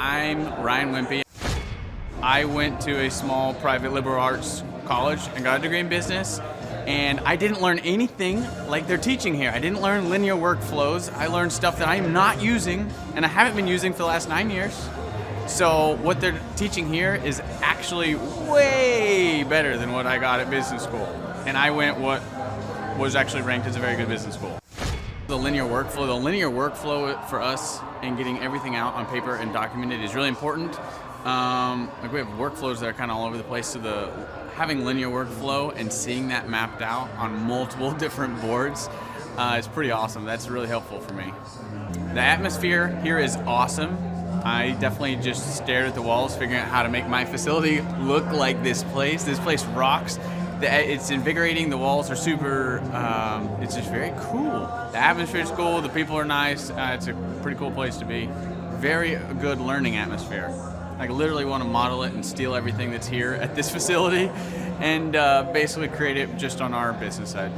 I'm Ryan Wimpy. I went to a small private liberal arts college and got a degree in business, and I didn't learn anything like they're teaching here. I didn't learn linear workflows. I learned stuff that I'm not using, and I haven't been using for the last 9 years. So what they're teaching here is actually way better than what I got at business school. And I went what was actually ranked as a very good business school. The linear workflow for us and getting everything out on paper and documented is really important. Like we have workflows that are kind of all over the place, so having linear workflow and seeing that mapped out on multiple different boards is pretty awesome. That's really helpful for me. The atmosphere here is awesome. I definitely just stared at the walls, figuring out how to make my facility look like this place. This place rocks. It's invigorating. The walls are super, it's just very cool. The atmosphere is cool. The people are nice. It's a pretty cool place to be. Very good learning atmosphere. I literally want to model it and steal everything that's here at this facility and basically create it just on our business side.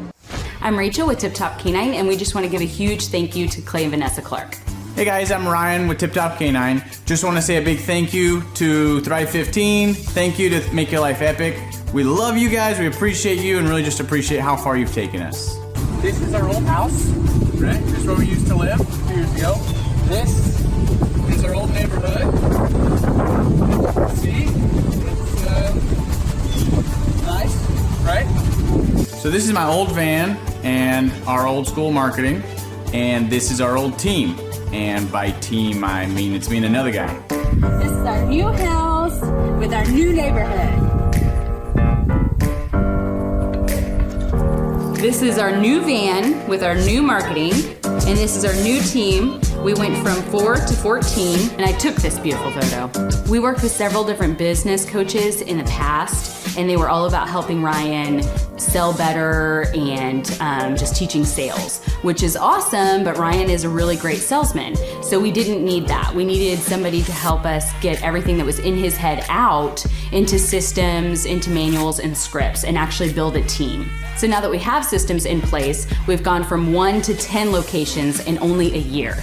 I'm Rachel with Tip Top Canine, and we just want to give a huge thank you to Clay and Vanessa Clark. Hey guys, I'm Ryan with Tip Top Canine. Just want to say a big thank you to Thrive 15. Thank you to Make Your Life Epic. We love you guys, we appreciate you, and really just appreciate how far you've taken us. This is our old house, right? This is where we used to live 2 years ago. This is our old neighborhood. See? It's nice, right? So this is my old van and our old school marketing, and this is our old team. And by team, I mean it's me and another guy. This is our new house with our new neighborhood. This is our new van with our new marketing, and this is our new team. We went from 4 to 14, and I took this beautiful photo. We worked with several different business coaches in the past, and they were all about helping Ryan sell better and just teaching sales, which is awesome, but Ryan is a really great salesman. So we didn't need that. We needed somebody to help us get everything that was in his head out into systems, into manuals and scripts, and actually build a team. So now that we have systems in place, we've gone from 1 to 10 locations in only a year.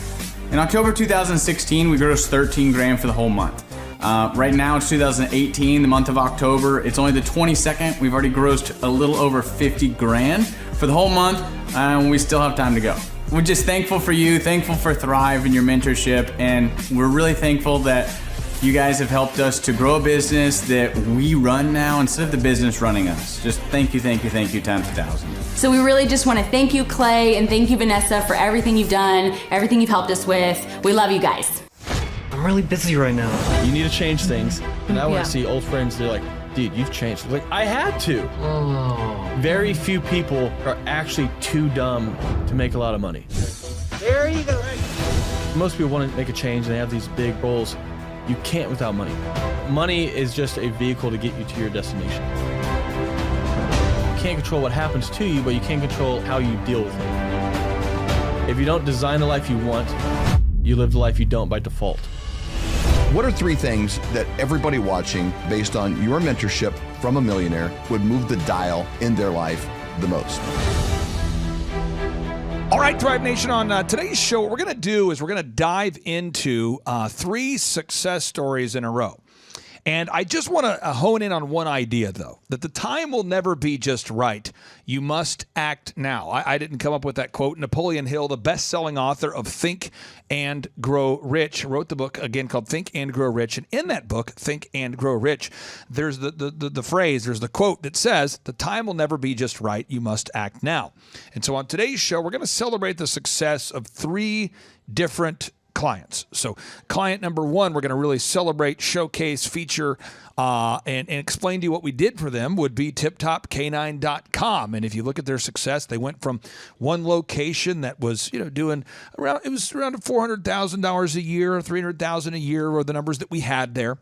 In October 2016, we grossed 13 grand for the whole month. Right now it's 2018, the month of October. It's only the 22nd. We've already grossed a little over 50 grand for the whole month, and we still have time to go. We're just thankful for you, thankful for Thrive and your mentorship, and we're really thankful that you guys have helped us to grow a business that we run now instead of the business running us. Just thank you times 1,000. So we really just want to thank you, Clay, and thank you, Vanessa, for everything you've done, everything you've helped us with. We love you guys. I'm really busy right now. You need to change things. And I want Yeah. to see old friends, they're like, dude, you've changed. I'm like, I had to. Oh. Very few people are actually too dumb to make a lot of money. There you go. Most people want to make a change and they have these big goals. You can't without money. Money is just a vehicle to get you to your destination. You can't control what happens to you, but you can control how you deal with it. If you don't design the life you want, you live the life you don't by default. What are 3 things that everybody watching, based on your mentorship from a millionaire, would move the dial in their life the most? All right, Thrive Nation, on today's show, what we're going to do is we're going to dive into 3 success stories in a row. And I just want to hone in on one idea, though, that the time will never be just right. You must act now. I didn't come up with that quote. Napoleon Hill, the best-selling author of Think and Grow Rich, wrote the book, again, called Think and Grow Rich. And in that book, Think and Grow Rich, there's the phrase, there's the quote that says, the time will never be just right. You must act now. And so on today's show, we're going to celebrate the success of 3 different clients. So client number 1, we're going to really celebrate, showcase, feature, and explain to you what we did for them would be tiptopcanine.com. And if you look at their success, they went from one location that was, doing around $400,000 a year, $300,000 a year were the numbers that we had there.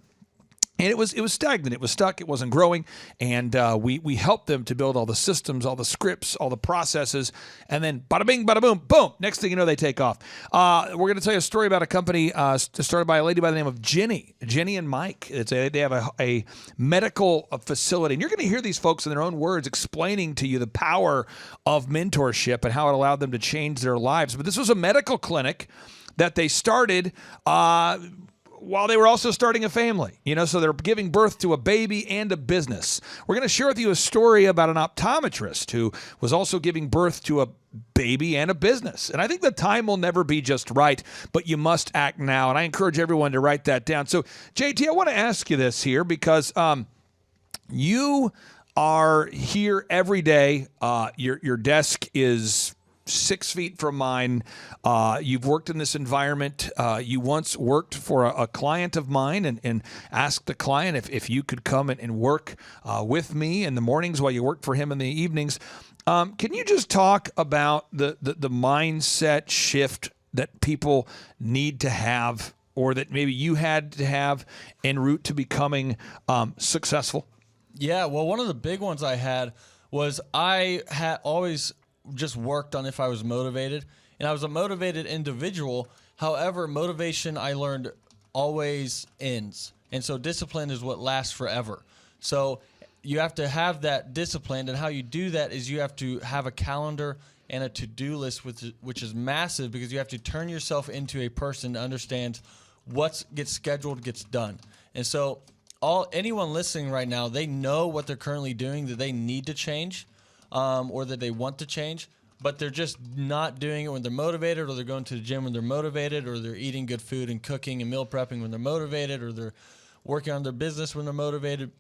And it was stagnant. It was stuck. It wasn't growing. And we helped them to build all the systems, all the scripts, all the processes. And then bada bing, bada boom, boom. Next thing you know, they take off. We're going to tell you a story about a company started by a lady by the name of Jenny and Mike. They have a medical facility. And you're going to hear these folks in their own words explaining to you the power of mentorship and how it allowed them to change their lives. But this was a medical clinic that they started while they were also starting a family. So they're giving birth to a baby and a business. We're going to share with you a story about an optometrist who was also giving birth to a baby and a business. And I think the time will never be just right, but you must act now. And I encourage everyone to write that down. So, JT, I want to ask you this here because you are here every day. Your desk is 6 feet from mine. You've worked in this environment. You once worked for a client of mine and asked the client if you could come and work with me in the mornings while you worked for him in the evenings. Can you just talk about the mindset shift that people need to have, or that maybe you had to have en route to becoming successful? Yeah, well, one of the big ones I had was I had always just worked on if I was motivated, and I was a motivated individual. However, motivation, I learned, always ends, and so discipline is what lasts forever. So you have to have that discipline, and how you do that is you have to have a calendar and a to-do list, which is massive, because you have to turn yourself into a person that understands what gets scheduled gets done. And so anyone listening right now, they know what they're currently doing that they need to change, or that they want to change, but they're just not doing it when they're motivated, or they're going to the gym when they're motivated, or they're eating good food and cooking and meal prepping when they're motivated, or they're working on their business when they're motivated.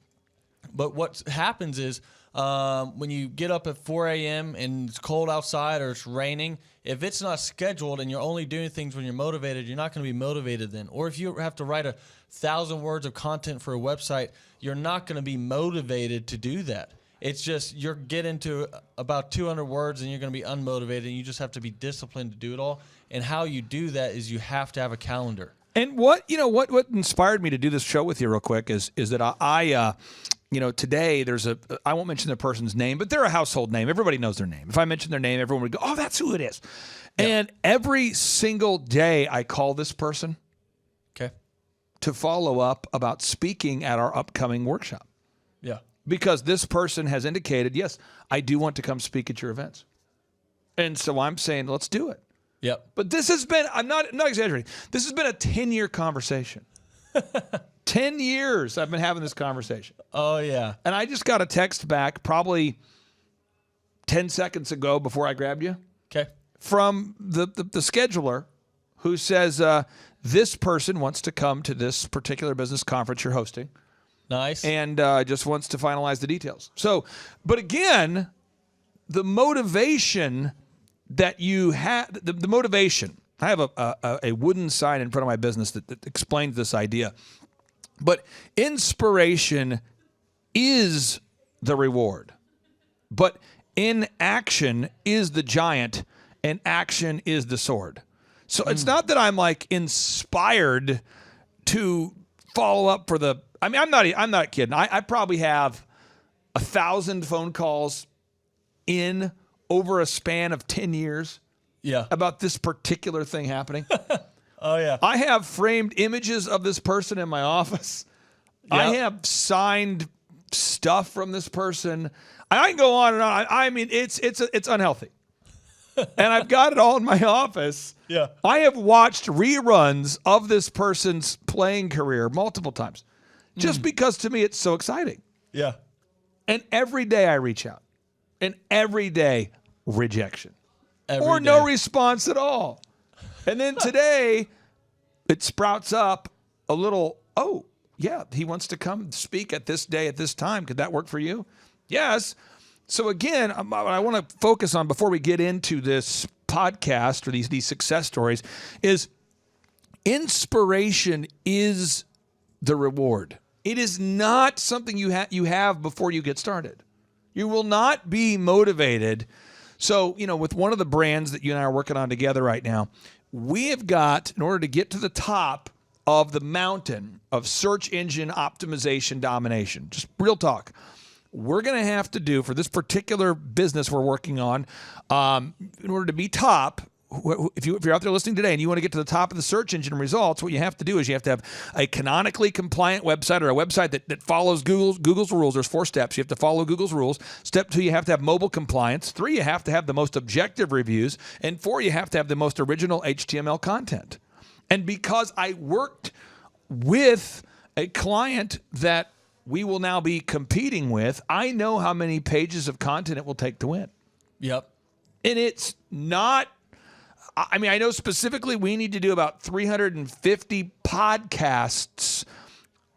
But what happens is when you get up at 4 a.m. and it's cold outside or it's raining, if it's not scheduled and you're only doing things when you're motivated, you're not going to be motivated then. Or if you have to write 1,000 words of content for a website, you're not going to be motivated to do that. It's just you're getting to about 200 words and you're going to be unmotivated, and you just have to be disciplined to do it all. And how you do that is you have to have a calendar. And what inspired me to do this show with you real quick is that I today I won't mention the person's name, but they're a household name. Everybody knows their name. If I mention their name, everyone would go, oh, that's who it is. Yeah. And every single day I call this person to follow up about speaking at our upcoming workshop. Yeah. Because this person has indicated, yes, I do want to come speak at your events. And so I'm saying, let's do it. Yep. But this has been, I'm not exaggerating, this has been a 10-year conversation. 10 years I've been having this conversation. Oh, yeah. And I just got a text back probably 10 seconds ago before I grabbed you. Okay. From the scheduler who says, this person wants to come to this particular business conference you're hosting. Nice. And just wants to finalize the details. So, but again, the motivation that you have, the motivation, I have a wooden sign in front of my business that explains this idea. But inspiration is the reward. But inaction is the giant, and action is the sword. So it's not that I'm like inspired to follow up for the, I mean, I'm not kidding. I probably have 1,000 phone calls in over a span of 10 years about this particular thing happening. Oh, yeah. I have framed images of this person in my office. Yep. I have signed stuff from this person. I can go on and on. I mean, it's unhealthy. And I've got it all in my office. Yeah. I have watched reruns of this person's playing career multiple times just because to me it's so exciting. Yeah. And every day I reach out. And every day, rejection. Every day. No response at all. And then today, it sprouts up a little, oh, yeah, he wants to come speak at this day at this time. Could that work for you? Yes. So again, what I want to focus on before we get into this podcast or these success stories is inspiration is the reward. It is not something you have before you get started. You will not be motivated. So, with one of the brands that you and I are working on together right now, we have got, in order to get to the top of the mountain of search engine optimization domination, just real talk, we're going to have to do for this particular business we're working on, in order to be top, if you're out there listening today and you want to get to the top of the search engine results, what you have to do is you have to have a canonically compliant website, or a website that follows Google's rules. There's 4 steps. You have to follow Google's rules. Step 2, you have to have mobile compliance. 3, you have to have the most objective reviews. And 4, you have to have the most original HTML content. And because I worked with a client that we will now be competing with, I know how many pages of content it will take to win. Yep. And it's not, I mean, I know specifically we need to do about 350 podcasts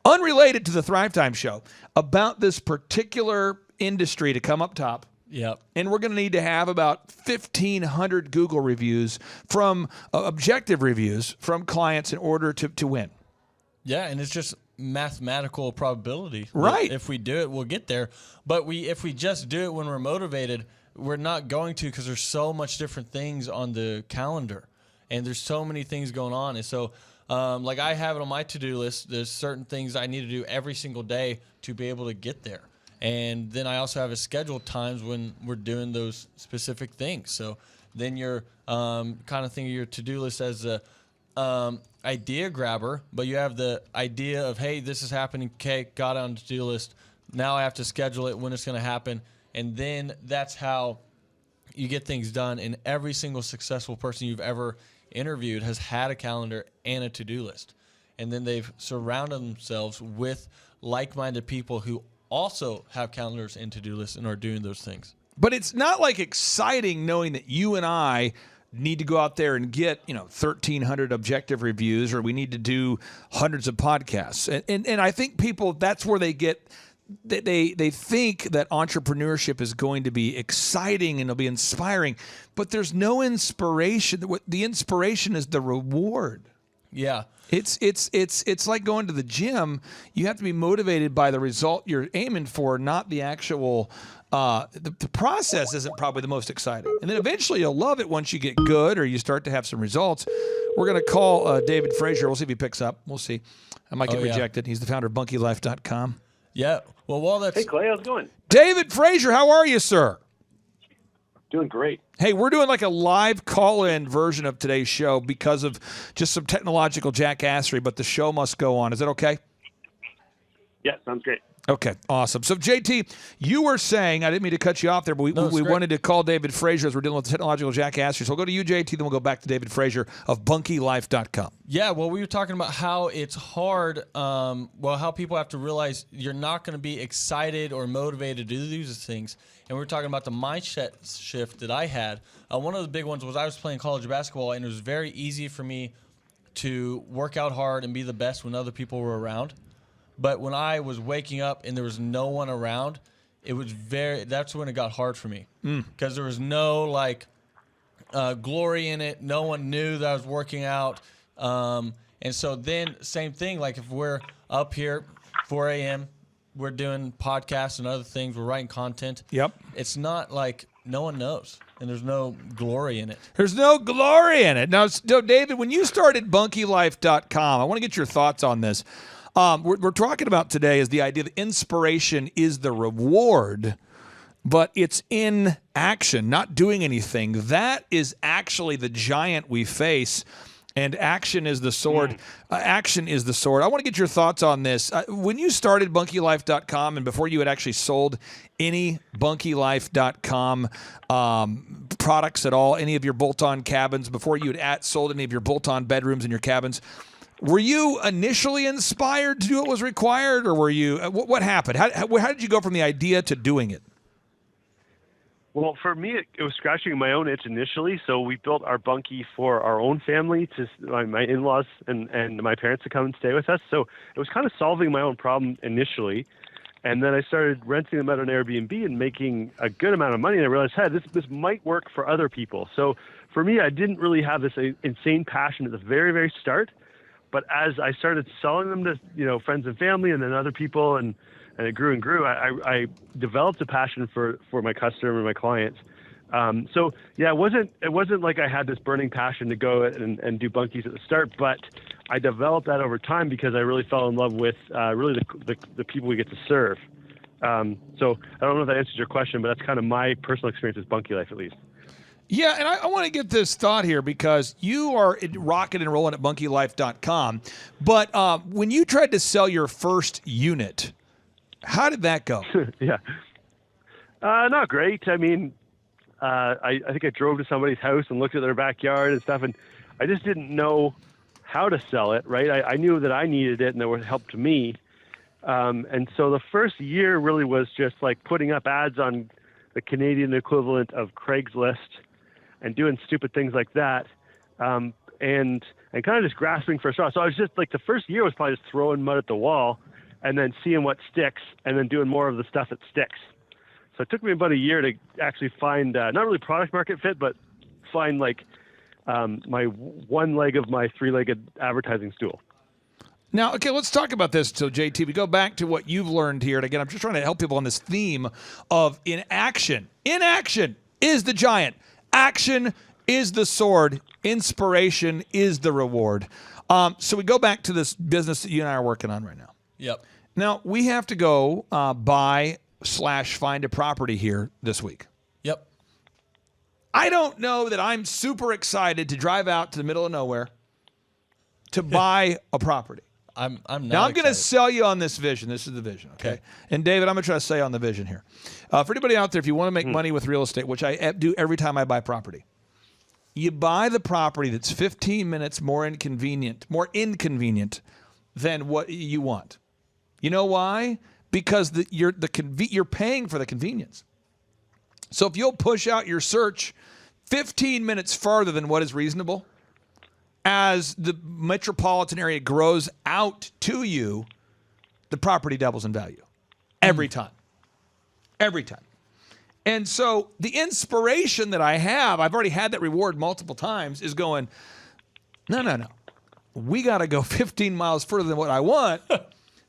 unrelated to the Thrive Time show about this particular industry to come up top. Yep. And we're going to need to have about 1,500 Google reviews from objective reviews from clients in order to win. Yeah, and it's just mathematical probability. Right. If we do it, we'll get there. But if we just do it when we're motivated, we're not going to, because there's so much different things on the calendar, and there's so many things going on. And so, like I have it on my to-do list, there's certain things I need to do every single day to be able to get there. And then I also have a scheduled times when we're doing those specific things. So then you're kind of thinking of your to-do list as a idea grabber, but you have the idea of, hey, this is happening. Okay, got it on the to-do list. Now I have to schedule it when it's going to happen. And then that's how you get things done. And every single successful person you've ever interviewed has had a calendar and a to-do list. And then they've surrounded themselves with like-minded people who also have calendars and to-do lists and are doing those things. But it's not like exciting knowing that you and I need to go out there and get, 1,300 objective reviews, or we need to do hundreds of podcasts. And I think people, that's where they get, they think that entrepreneurship is going to be exciting and it'll be inspiring, but there's no inspiration. The inspiration is the reward. Yeah. It's like going to the gym. You have to be motivated by the result you're aiming for, not the actual the process isn't probably the most exciting. And then eventually you'll love it once you get good or you start to have some results. We're going to call David Frazier. We'll see if he picks up. We'll see. I might get rejected. He's the founder of BunkyLife.com. Yeah. Well, while that's... Hey, Clay, how's it going? David Frazier, how are you, sir? Doing great. Hey, we're doing like a live call-in version of today's show because of just some technological jackassery, but the show must go on. Is that okay? Yeah, sounds great. Okay, awesome. So, JT, you were saying, I didn't mean to cut you off there, but we wanted to call David Frazier as we're dealing with technological jackassery. So we'll go to you, JT, then we'll go back to David Frazier of BunkyLife.com. Yeah, well, we were talking about how it's hard, how people have to realize you're not going to be excited or motivated to do these things. And we were talking about the mindset shift that I had. One of the big ones was I was playing college basketball, and it was very easy for me to work out hard and be the best when other people were around. But when I was waking up and there was no one around, that's when it got hard for me. Because there was no glory in it. No one knew that I was working out. And so then same thing, like if we're up here 4 a.m., we're doing podcasts and other things, we're writing content. Yep. It's not like no one knows, and there's no glory in it. There's no glory in it. Now, David, when you started BunkyLife.com, I want to get your thoughts on this. We're talking about today is the idea that inspiration is the reward, but it's in action, not doing anything. That is actually the giant we face, and action is the sword. Action is the sword. I want to get your thoughts on this. When you started BunkyLife.com and before you had actually sold any BunkyLife.com products at all, any of your bolt-on cabins, before you had sold any of your bolt-on bedrooms in your cabins, were you initially inspired to do what was required, or were you? What happened? How did you go from the idea to doing it? Well, for me, it was scratching my own itch initially. So we built our bunkie for our own family, to my in-laws and my parents to come and stay with us. So it was kind of solving my own problem initially. And then I started renting them out on Airbnb and making a good amount of money. And I realized, hey, this might work for other people. So for me, I didn't really have this insane passion at the very, very start. But as I started selling them to friends and family and then other people, and it grew and grew, I developed a passion for my customer and my clients. So yeah, it wasn't like I had this burning passion to go and do bunkies at the start, but I developed that over time because I really fell in love with really the people we get to serve. So I don't know if that answers your question, but that's kind of my personal experience with Bunky Life, at least. Yeah, and I want to get this thought here because you are rocking and rolling at BunkyLife.com, but when you tried to sell your first unit, how did that go? Yeah, not great. I mean, I think I drove to somebody's house and looked at their backyard and stuff, and I just didn't know how to sell it, right? I knew that I needed it and it would help me. And so the first year really was just like putting up ads on the Canadian equivalent of Craigslist and doing stupid things like that. And kind of just grasping for a straw. So I was just like, the first year was probably just throwing mud at the wall and then seeing what sticks and then doing more of the stuff that sticks. So it took me about a year to actually find, not really product market fit, but find like my one leg of my three-legged advertising stool. Now, okay, let's talk about this. So, JT, we go back to what you've learned here. And again, I'm just trying to help people on this theme of in action. In action is the giant. Action is the sword. Inspiration is the reward. So we go back to this business that you and I are working on right now. Yep. Now, we have to go buy/find a property here this week. Yep. I don't know that I'm super excited to drive out to the middle of nowhere to buy a property. I'm not Now, I'm going to excited. sell you on this vision. This is the vision, okay? And, David, I'm going to try to sell you on the vision here. For anybody out there, if you want to make money with real estate, which I do every time I buy property, you buy the property that's 15 minutes more inconvenient than what you want. You know why? Because you're paying for the convenience. So if you'll push out your search 15 minutes farther than what is reasonable, as the metropolitan area grows out to you, the property doubles in value every time. Every time. And so the inspiration that I have, I've already had that reward multiple times, is going, no. We got to go 15 miles further than what I want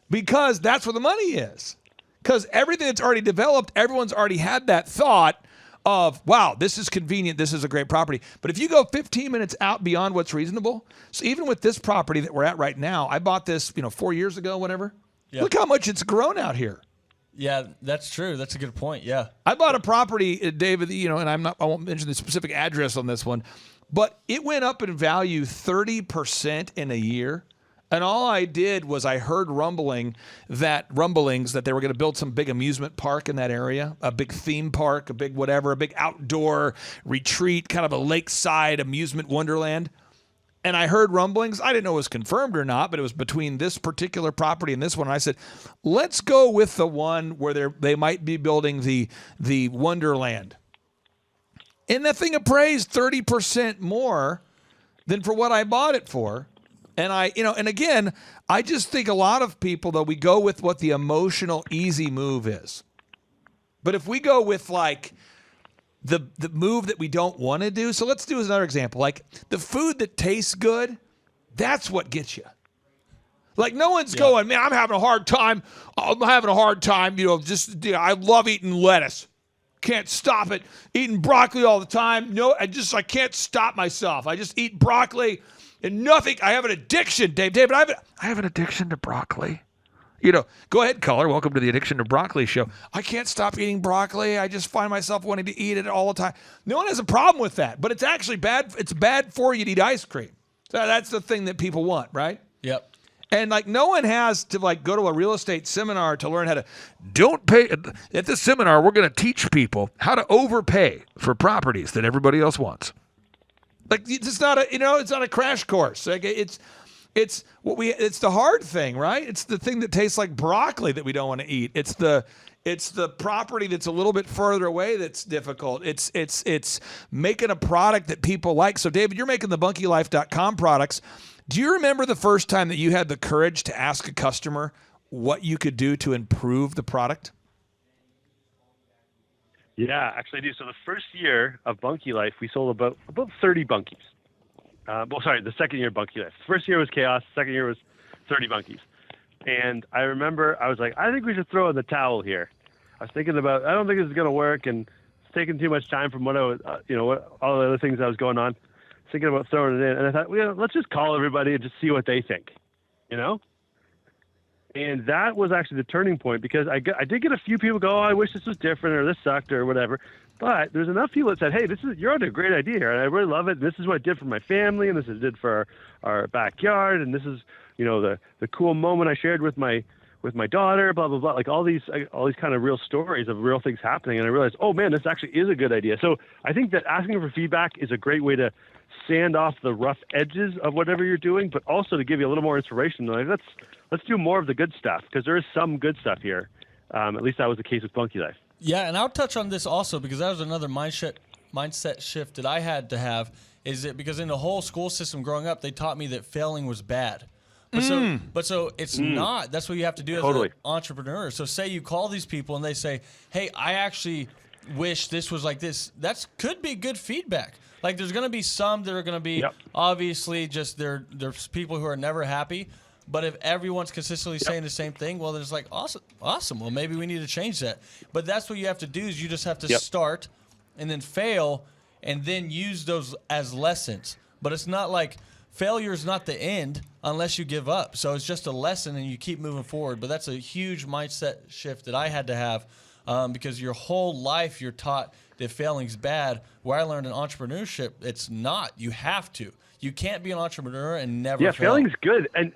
because that's where the money is. Because everything that's already developed, everyone's already had that thought of, wow, this is convenient, this is a great property. But if you go 15 minutes out beyond what's reasonable, so even with this property that we're at right now, I bought this, 4 years ago, whatever. Yep. Look how much it's grown out here. Yeah, that's true. That's a good point. Yeah. I bought a property, David, and I won't mention the specific address on this one, but it went up in value 30% in a year. And all I did was I heard rumblings that they were going to build some big amusement park in that area, a big theme park, a big whatever, a big outdoor retreat, kind of a lakeside amusement wonderland. And I heard rumblings. I didn't know it was confirmed or not, but it was between this particular property and this one. And I said, let's go with the one where they might be building the Wonderland. And that thing appraised 30% more than for what I bought it for. And and again, I just think a lot of people, though, we go with what the emotional easy move is. But if we go with like the move that we don't want to do, so let's do another example. Like the food that tastes good, that's what gets you. Like no one's going, man, I'm having a hard time. I love eating lettuce. Can't stop it. Eating broccoli all the time. No, I can't stop myself. I just eat broccoli. And nothing. I have an addiction, David. I have an addiction to broccoli. Go ahead, caller. Welcome to the Addiction to Broccoli show. I can't stop eating broccoli. I just find myself wanting to eat it all the time. No one has a problem with that, but it's actually bad. It's bad for you to eat ice cream. So that's the thing that people want, right? Yep. And no one has to go to a real estate seminar to learn how to don't pay. At this seminar, we're going to teach people how to overpay for properties that everybody else wants. It's not a crash course. It's the hard thing, right? It's the thing that tastes like broccoli that we don't want to eat. It's the property that's a little bit further away that's difficult. It's making a product that people like. So, David, you're making the BunkyLife.com products. Do you remember the first time that you had the courage to ask a customer what you could do to improve the product? Yeah, actually I do. So the first year of Bunky Life, we sold about 30 bunkies. The second year of Bunky Life. First year was chaos. Second year was 30 bunkies. And I remember I was like, I think we should throw in the towel here. I was thinking about, I don't think this is going to work, and it's taking too much time from what I was, what all the other things that was going on. Thinking about throwing it in, and I thought, let's just call everybody and just see what they think, And that was actually the turning point, because I did get a few people go, oh, I wish this was different, or this sucked, or whatever. But there's enough people that said, hey, you're on a great idea here, and I really love it. And this is what it did for my family, and this is what it did for our backyard, and this is, the cool moment I shared with my with my daughter, blah, blah, blah, like all these kind of real stories of real things happening. And I realized, oh man, this actually is a good idea. So I think that asking for feedback is a great way to sand off the rough edges of whatever you're doing, but also to give you a little more inspiration. Like, let's do more of the good stuff, because there is some good stuff here. At least that was the case with Bunky Life. Yeah, and I'll touch on this also because that was another mindset shift that I had to have. Is it because in the whole school system growing up, they taught me that failing was bad. But so it's not. That's what you have to do as an entrepreneur. So say you call these people and they say, hey, I actually wish this was like this. That could be good feedback. Like there's going to be some that are going to be obviously just there's people who are never happy. But if everyone's consistently saying the same thing, well, there's like, awesome. Well, maybe we need to change that. But that's what you have to do is you just have to start and then fail and then use those as lessons. But it's not like failure is not the end unless you give up. So it's just a lesson and you keep moving forward. But that's a huge mindset shift that I had to have because your whole life you're taught that failing's bad. Where I learned in entrepreneurship, it's not. You have to. You can't be an entrepreneur and never fail. Yeah, failing's good. And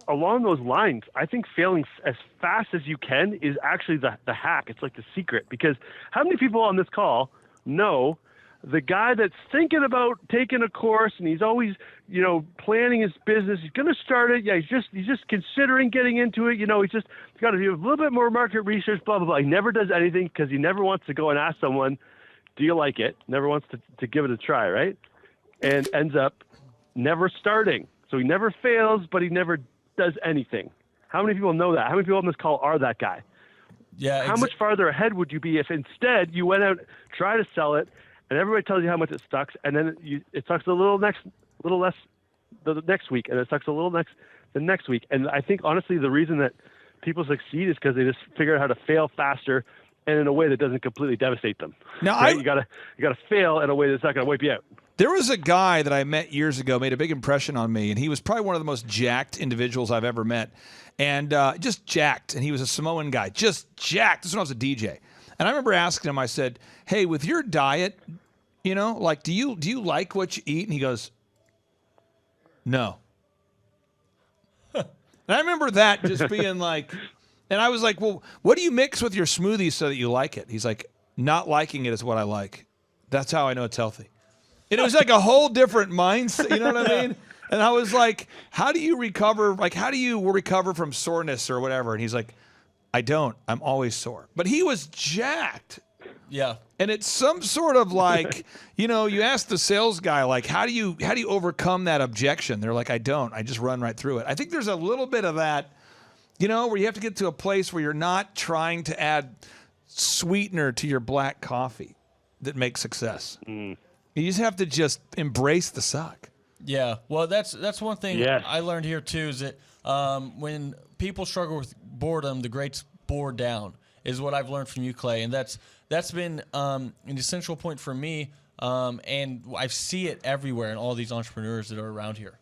along those lines, I think failing as fast as you can is actually the hack. It's like the secret. Because how many people on this call know the guy that's thinking about taking a course and he's always, planning his business. He's going to start it. Yeah, he's just considering getting into it. He's got to do a little bit more market research, blah, blah, blah. He never does anything because he never wants to go and ask someone, do you like it? Never wants to give it a try, right? And ends up never starting. So he never fails, but he never does anything. How many people know that? How many people on this call are that guy? Yeah. How much farther ahead would you be if instead you went out, try to sell it, and everybody tells you how much it sucks, and then it sucks a little less the next week, and it sucks a little the next week. And I think honestly, the reason that people succeed is because they just figure out how to fail faster and in a way that doesn't completely devastate them. Now, right? You gotta fail in a way that's not gonna wipe you out. There was a guy that I met years ago, made a big impression on me, and he was probably one of the most jacked individuals I've ever met, and just jacked. And he was a Samoan guy, just jacked. This is when I was a DJ, and I remember asking him. I said, "Hey, with your diet, like, do you like what you eat?" And he goes, "No." And I remember that just being like, and I was like, "Well, what do you mix with your smoothies so that you like it?" He's like, "Not liking it is what I like. That's how I know it's healthy." And it was like a whole different mindset, you know what I mean? And I was like, how do you recover? Like, how do you recover from soreness or whatever? And he's like, I don't. I'm always sore. But he was jacked. Yeah. And it's some sort of like, you ask the sales guy, like, how do you overcome that objection? They're like, I don't. I just run right through it. I think there's a little bit of that, where you have to get to a place where you're not trying to add sweetener to your black coffee that makes success. You just have to just embrace the suck. Yeah, well, that's one thing I learned here too is that when people struggle with boredom, the greats bore down is what I've learned from you, Clay, and that's been an essential point for me, and I see it everywhere in all these entrepreneurs that are around here.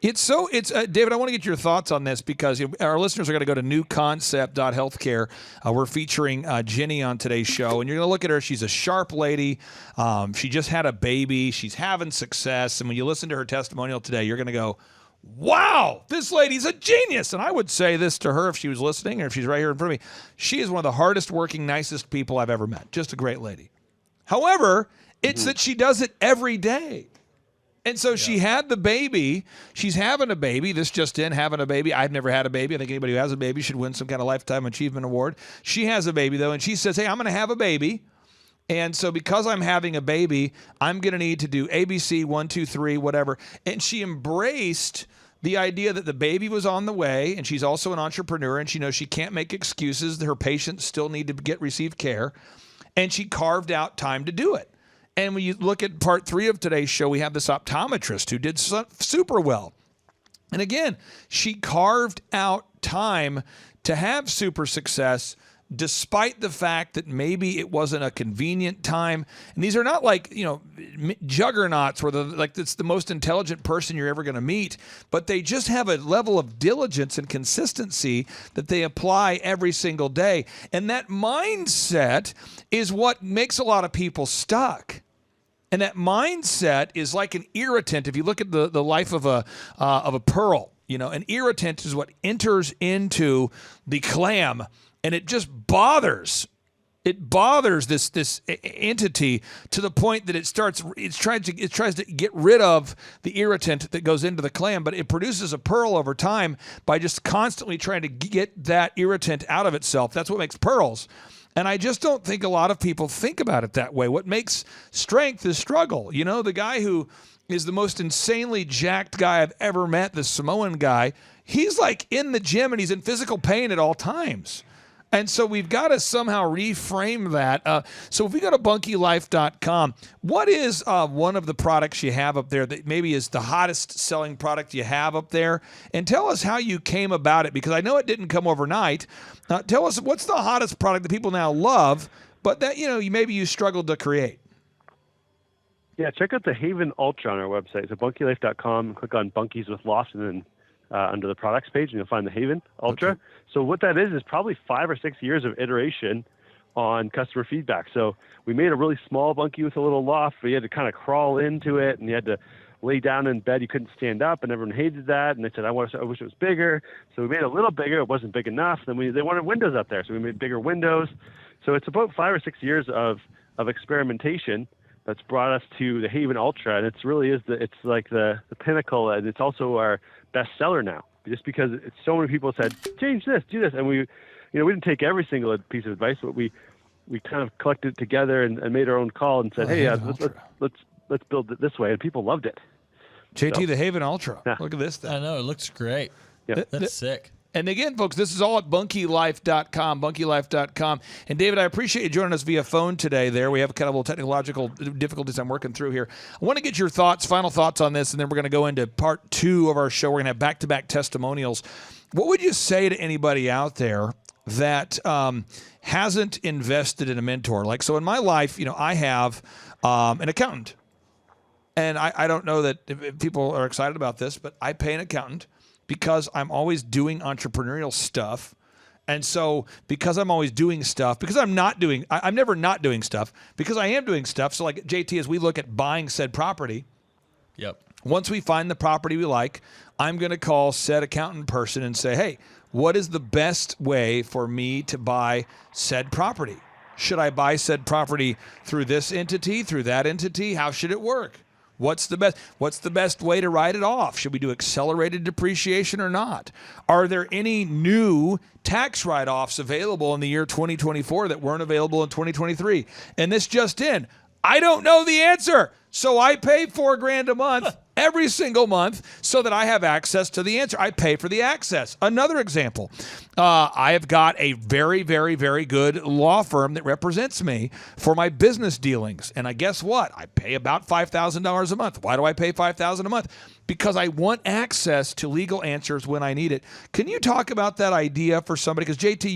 It's David, I want to get your thoughts on this because our listeners are going to go to newconcept.healthcare. We're featuring Jenny on today's show, and you're going to look at her. She's a sharp lady. She just had a baby. She's having success. And when you listen to her testimonial today, you're going to go, wow, this lady's a genius. And I would say this to her if she was listening or if she's right here in front of me. She is one of the hardest working, nicest people I've ever met. Just a great lady. However, it's that she does it every day. And so she had the baby. She's having a baby. This just in, having a baby. I've never had a baby. I think anybody who has a baby should win some kind of Lifetime Achievement Award. She has a baby, though, and she says, hey, I'm going to have a baby. And so because I'm having a baby, I'm going to need to do ABC, 1, 2, 3, whatever. And she embraced the idea that the baby was on the way, and she's also an entrepreneur, and she knows she can't make excuses. Her patients still need to receive care. And she carved out time to do it. And when you look at part 3 of today's show, we have this optometrist who did super well. And again, she carved out time to have super success despite the fact that maybe it wasn't a convenient time. And these are not like, juggernauts where it's the most intelligent person you're ever going to meet, but they just have a level of diligence and consistency that they apply every single day. And that mindset is what makes a lot of people stuck. And that mindset is like an irritant. If you look at the life of a pearl, An irritant is what enters into the clam, and it just bothers. It bothers this entity to the point that it tries to get rid of the irritant that goes into the clam, but it produces a pearl over time by just constantly trying to get that irritant out of itself. That's what makes pearls. And I just don't think a lot of people think about it that way. What makes strength is struggle. The guy who is the most insanely jacked guy I've ever met, the Samoan guy, he's like in the gym and he's in physical pain at all times. And so we've got to somehow reframe that. So if we go to bunkylife.com, what is one of the products you have up there that maybe is the hottest selling product you have up there? And tell us how you came about it, because I know it didn't come overnight. Tell us what's the hottest product that people now love, but that maybe you struggled to create. Yeah, check out the Haven Ultra on our website. So bunkylife.com, click on Bunkies with Loft, and then under the products page, and you'll find the Haven Ultra. Okay. So what that is probably 5 or 6 years of iteration on customer feedback. So we made a really small bunkie with a little loft, but you had to kind of crawl into it, and you had to lay down in bed. You couldn't stand up, and everyone hated that. And they said, I wish it was bigger. So we made it a little bigger. It wasn't big enough. Then they wanted windows up there, so we made bigger windows. So it's about 5 or 6 years of experimentation that's brought us to the Haven Ultra, and it's really it's like the pinnacle, and it's also our best seller now, just because so many people said, change this, do this, and we didn't take every single piece of advice, but we kind of collected it together and made our own call and said, hey, let's build it this way, and people loved it. JT, the Haven Ultra. Yeah. Look at this thing. I know, it looks great. Yep. That's sick. And again, folks, this is all at bunkylife.com, bunkylife.com. And David, I appreciate you joining us via phone today there. We have kind of little technological difficulties I'm working through here. I want to get your final thoughts on this, and then we're going to go into part 2 of our show. We're going to have back-to-back testimonials. What would you say to anybody out there that hasn't invested in a mentor? Like, so in my life, I have an accountant. And I don't know that if people are excited about this, but I pay an accountant because I'm always doing entrepreneurial stuff. And so because I'm always doing stuff, because I'm never not doing stuff, because I am doing stuff. So like JT, as we look at buying said property, yep. Once we find the property we like, I'm going to call said accountant person and say, hey, what is the best way for me to buy said property? Should I buy said property through this entity, through that entity? How should it work? What's the best way to write it off? Should we do accelerated depreciation or not? Are there any new tax write-offs available in the year 2024 that weren't available in 2023? And this just in, I don't know the answer. So I pay $4,000 a month every single month so that I have access to the answer. I pay for the access. Another example, I have got a very, very, very good law firm that represents me for my business dealings. And I guess what? I pay about $5,000 a month. Why do I pay $5,000 a month? Because I want access to legal answers when I need it. Can you talk about that idea for somebody? Because JT,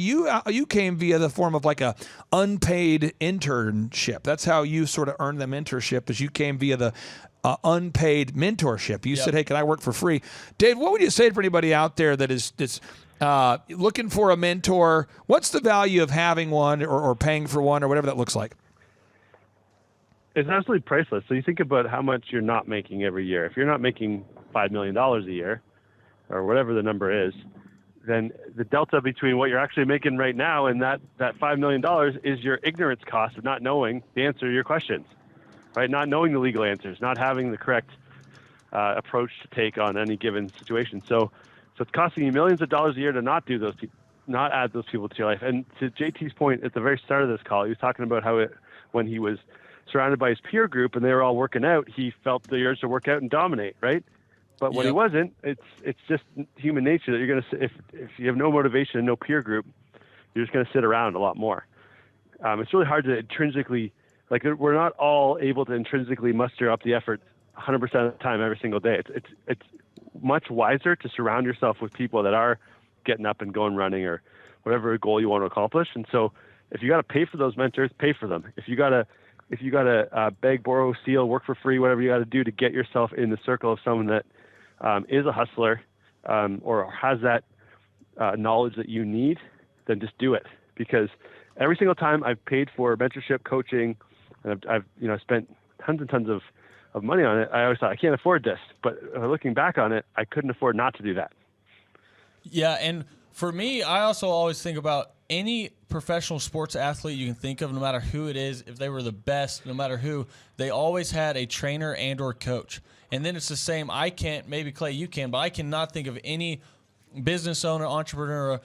you came via the form of like a unpaid internship. That's how you sort of earned the mentorship, is you came via the unpaid mentorship. You said, hey, can I work for free? Dave, what would you say for anybody out there that is looking for a mentor? What's the value of having one or paying for one or whatever that looks like? It's absolutely priceless. So you think about how much you're not making every year. If you're not making $5 million a year or whatever the number is, then the delta between what you're actually making right now and that $5 million is your ignorance cost of not knowing the answer to your questions, right? Not knowing the legal answers, not having the correct approach to take on any given situation. So it's costing you millions of dollars a year to not add those people to your life. And to JT's point at the very start of this call, he was talking about how when he was surrounded by his peer group and they were all working out, he felt the urge to work out and dominate, right? But when he wasn't, it's just human nature that you're going to, if you have no motivation and no peer group, you're just going to sit around a lot more. It's really hard to intrinsically, like, we're not all able to intrinsically muster up the effort 100% of the time every single day. It's much wiser to surround yourself with people that are getting up and going running or whatever goal you want to accomplish. And so if you got to pay for those mentors, pay for them. If you got to beg, borrow, steal, work for free, whatever you got to do to get yourself in the circle of someone that is a hustler or has that knowledge that you need, then just do it. Because every single time I've paid for mentorship, coaching, and I've spent tons and tons of money on it, I always thought, I can't afford this. But looking back on it, I couldn't afford not to do that. Yeah, and for me, I also always think about any professional sports athlete you can think of, no matter who it is, if they were the best, no matter who, they always had a trainer and or coach. And then it's the same. I can't, maybe Clay, you can, but I cannot think of any business owner, entrepreneur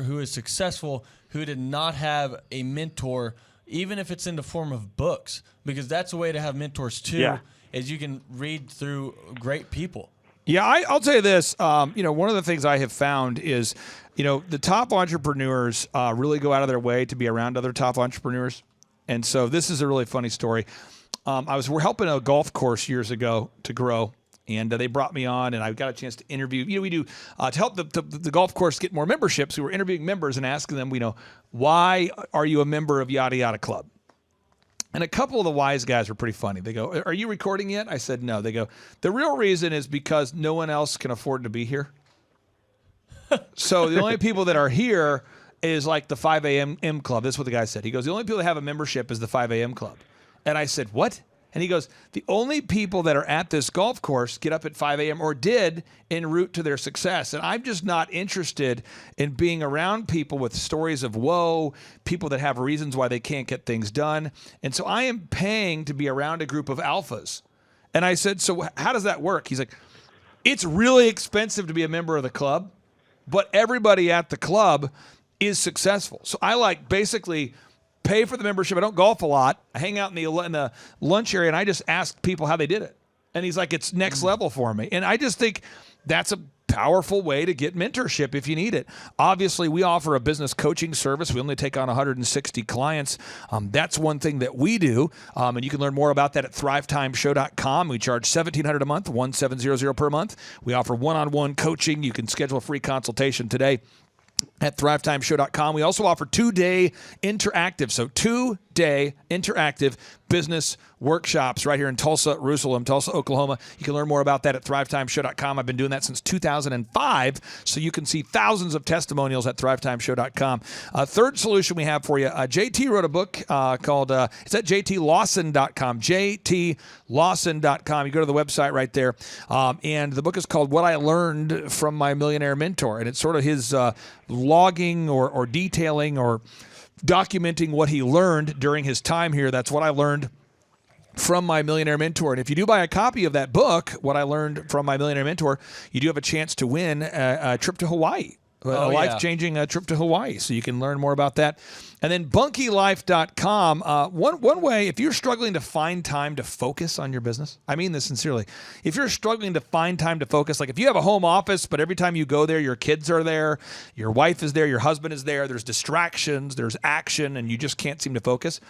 who is successful who did not have a mentor, even if it's in the form of books, because that's a way to have mentors too, is you can read through great people. Yeah, I'll tell you this. One of the things I have found is, the top entrepreneurs really go out of their way to be around other top entrepreneurs. And so this is a really funny story. We're helping a golf course years ago to grow. And they brought me on, and I got a chance to interview. We do to help the golf course get more memberships. We were interviewing members and asking them, why are you a member of Yada Yada Club? And a couple of the wise guys were pretty funny. They go, "Are you recording yet?" I said, "No." They go, "The real reason is because no one else can afford to be here. So the only people that are here is like the 5 a.m. club." This is what the guy said. He goes, "The only people that have a membership is the 5 a.m. club." And I said, "What?" And he goes, "The only people that are at this golf course get up at 5 a.m. or did en route to their success." And I'm just not interested in being around people with stories of woe, people that have reasons why they can't get things done. And so I am paying to be around a group of alphas. And I said, "So how does that work?" He's like, "It's really expensive to be a member of the club, but everybody at the club is successful." So I basically pay for the membership. I don't golf a lot. I hang out in the lunch area, and I just ask people how they did it. And he's like, "It's next level for me." And I just think that's a powerful way to get mentorship if you need it. Obviously, we offer a business coaching service. We only take on 160 clients. That's one thing that we do. And you can learn more about that at thrivetimeshow.com. We charge $1,700 a month, $1,700 per month. We offer one-on-one coaching. You can schedule a free consultation today at thrivetimeshow.com. We also offer 2-day interactive, so 2-day interactive business workshops right here in Tulsa, Oklahoma. You can learn more about that at thrivetimeshow.com. I've been doing that since 2005, so you can see thousands of testimonials at thrivetimeshow.com. Third solution we have for you, JT wrote a book called, it's at jtlawson.com, jtlawson.com. You go to the website right there, and the book is called What I Learned from My Millionaire Mentor, and it's sort of his logging or detailing or documenting what he learned during his time here. That's what I learned from my millionaire mentor. And if you do buy a copy of that book, What I Learned from My Millionaire Mentor, you do have a chance to win a trip to Hawaii, a life-changing trip to Hawaii. So you can learn more about that. And then bunkylife.com. One way, if you're struggling to find time to focus on your business, I mean this sincerely, if you're struggling to find time to focus, like if you have a home office, but every time you go there, your kids are there, your wife is there, your husband is there, there's distractions, there's action, and you just can't seem to focus,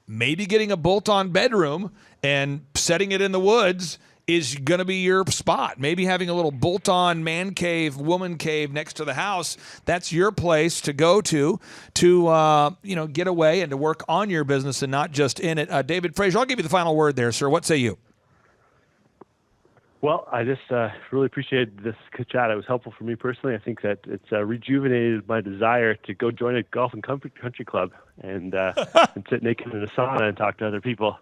maybe getting a bolt-on bedroom and setting it in the woods is going to be your spot. Maybe having a little bolt-on man cave, woman cave next to the house, that's your place to go to get away and to work on your business and not just in it. David Frazier, I'll give you the final word there, sir. What say you? Well, I just really appreciated this chat. It was helpful for me personally. I think that it's rejuvenated my desire to go join a golf and country club and sit naked in a sauna and talk to other people.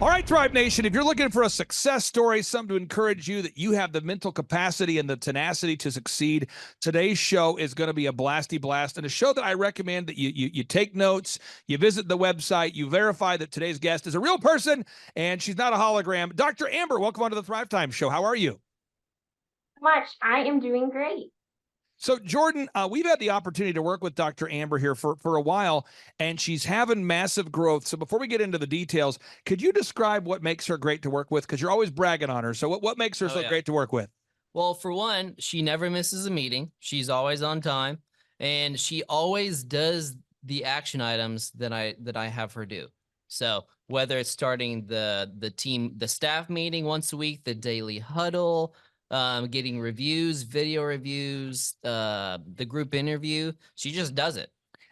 All right, Thrive Nation, if you're looking for a success story, something to encourage you that you have the mental capacity and the tenacity to succeed, today's show is going to be a blasty blast, and a show that I recommend that you take notes, you visit the website, you verify that today's guest is a real person and she's not a hologram. Dr. Amber, welcome onto the Thrive Time Show. How are you? Much. I am doing great. So, Jordan, we've had the opportunity to work with Dr. Amber here for a while, and she's having massive growth. So before we get into the details, could you describe what makes her great to work with? Because you're always bragging on her. So what makes her great to work with? Well, for one, she never misses a meeting. She's always on time, and she always does the action items that I have her do. So whether it's starting the staff meeting once a week, the daily huddle, getting reviews, video reviews, the group interview, she just does it.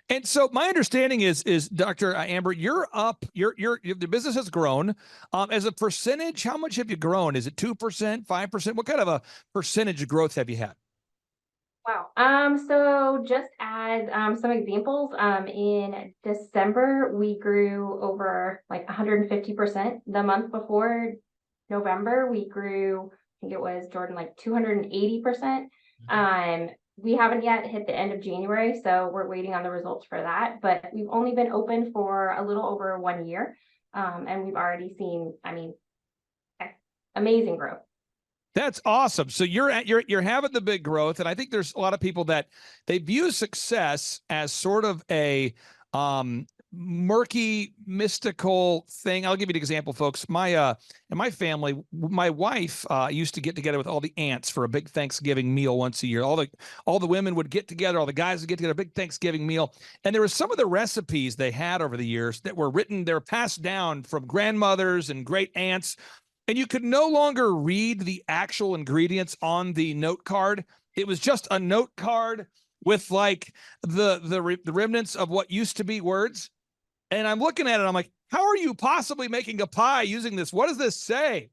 And so my understanding is Dr. Amber, you're up, the business has grown. As a percentage, how much have you grown? Is it 2%, 5%? What kind of a percentage of growth have you had? Wow. So just as some examples, in December, we grew over like 150%. The month before, November, we grew, I think it was, Jordan, like 280%. We haven't yet hit the end of January, so we're waiting on the results for that. But we've only been open for a little over 1 year, and we've already seen, amazing growth. That's awesome. So you're having the big growth, and I think there's a lot of people that they view success as sort of a murky, mystical thing. I'll give you an example, folks. In my family, my wife used to get together with all the aunts for a big Thanksgiving meal once a year. All the women would get together, all the guys would get together, a big Thanksgiving meal. And there were some of the recipes they had over the years that were written, they're passed down from grandmothers and great aunts. And you could no longer read the actual ingredients on the note card. It was just a note card with like the remnants of what used to be words. And I'm looking at it, I'm like, how are you possibly making a pie using this? What does this say?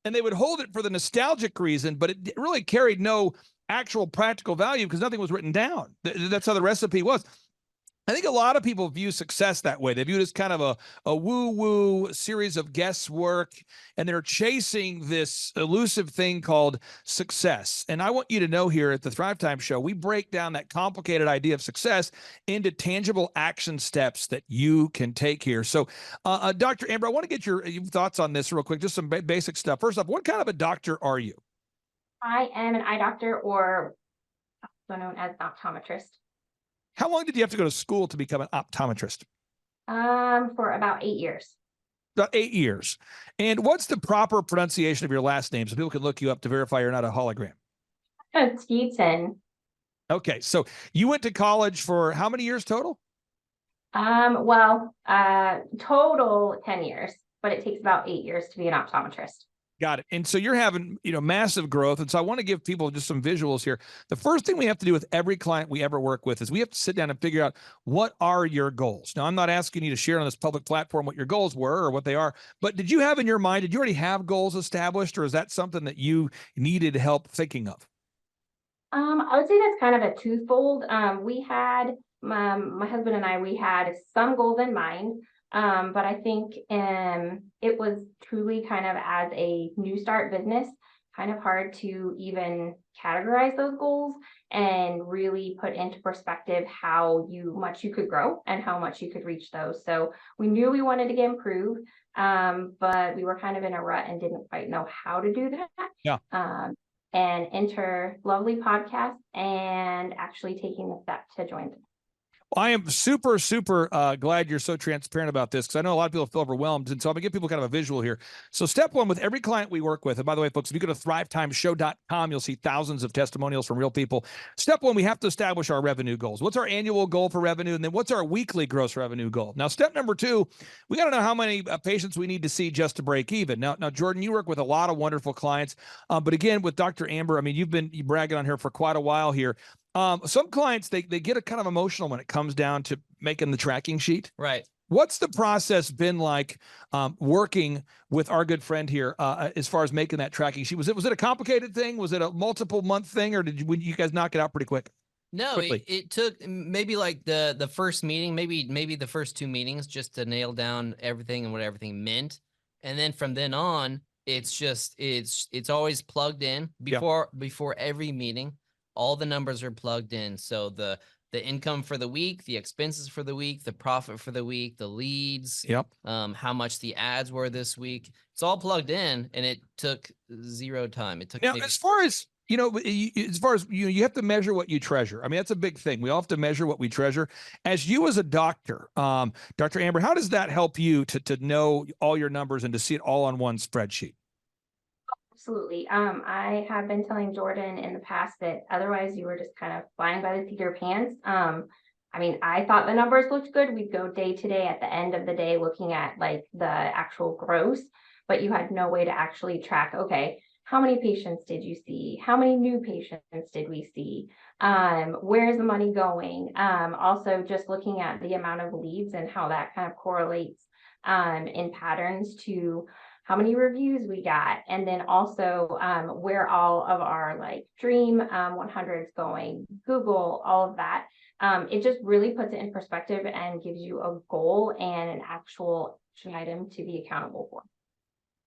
And they would hold it for the nostalgic reason, but it really carried no actual practical value because nothing was written down. That's how the recipe was. I think a lot of people view success that way. They view it as kind of a woo-woo series of guesswork, and they're chasing this elusive thing called success. And I want you to know here at the Thrive Time Show, we break down that complicated idea of success into tangible action steps that you can take here. So, Dr. Amber, I want to get your thoughts on this real quick, just some basic stuff. First off, what kind of a doctor are you? I am an eye doctor, or also known as an optometrist. How long did you have to go to school to become an optometrist? For about 8 years. About 8 years. And what's the proper pronunciation of your last name so people can look you up to verify you're not a hologram? Teton. Okay, so you went to college for how many years total? Total 10 years, but it takes about 8 years to be an optometrist. Got it. And so you're having, massive growth. And so I want to give people just some visuals here. The first thing we have to do with every client we ever work with is we have to sit down and figure out, what are your goals? Now, I'm not asking you to share on this public platform what your goals were or what they are, but did you have in your mind, did you already have goals established, or is that something that you needed help thinking of? I would say that's kind of a twofold. We had, my husband and I, we had some goals in mind. But I think it was truly kind of, as a new start business, kind of hard to even categorize those goals and really put into perspective how much you could grow and how much you could reach those. So we knew we wanted to get improved, but we were kind of in a rut and didn't quite know how to do that. Yeah. And enter Lovely Podcast and actually taking the step to join them. I am super, super glad you're so transparent about this, because I know a lot of people feel overwhelmed. And so I'm going to give people kind of a visual here. So step one, with every client we work with, and by the way, folks, if you go to thrivetimeshow.com, you'll see thousands of testimonials from real people. Step one, we have to establish our revenue goals. What's our annual goal for revenue? And then what's our weekly gross revenue goal? Now, step number two, we got to know how many patients we need to see just to break even. Now, Jordan, you work with a lot of wonderful clients. But again, with Dr. Amber, I mean, you've been bragging on her for quite a while here. Some clients, they get a kind of emotional when it comes down to making the tracking sheet. Right. What's the process been like working with our good friend here as far as making that tracking sheet? Was it a complicated thing? Was it a multiple month thing, or did you guys knock it out pretty quick? No, it took maybe like the first meeting, maybe the first 2 meetings, just to nail down everything and what everything meant. And then from then on, it's always plugged in before every meeting. All the numbers are plugged in. So the income for the week, the expenses for the week, the profit for the week, the leads, how much the ads were this week. It's all plugged in, and it took 0 time. It took now, as far as you have to measure what you treasure. I mean, that's a big thing. We all have to measure what we treasure. As you as a doctor, Dr. Amber, how does that help you to know all your numbers and to see it all on one spreadsheet? Absolutely. I have been telling Jordan in the past that otherwise you were just kind of flying by the seat of your pants. I mean, I thought the numbers looked good. We'd go day to day at the end of the day looking at like the actual gross, but you had no way to actually track, okay, how many patients did you see? How many new patients did we see? Where's the money going? Also just looking at the amount of leads and how that kind of correlates in patterns to how many reviews we got, and then also where all of our like Dream 100s going, Google, all of that. It just really puts it in perspective and gives you a goal and an actual action item to be accountable for.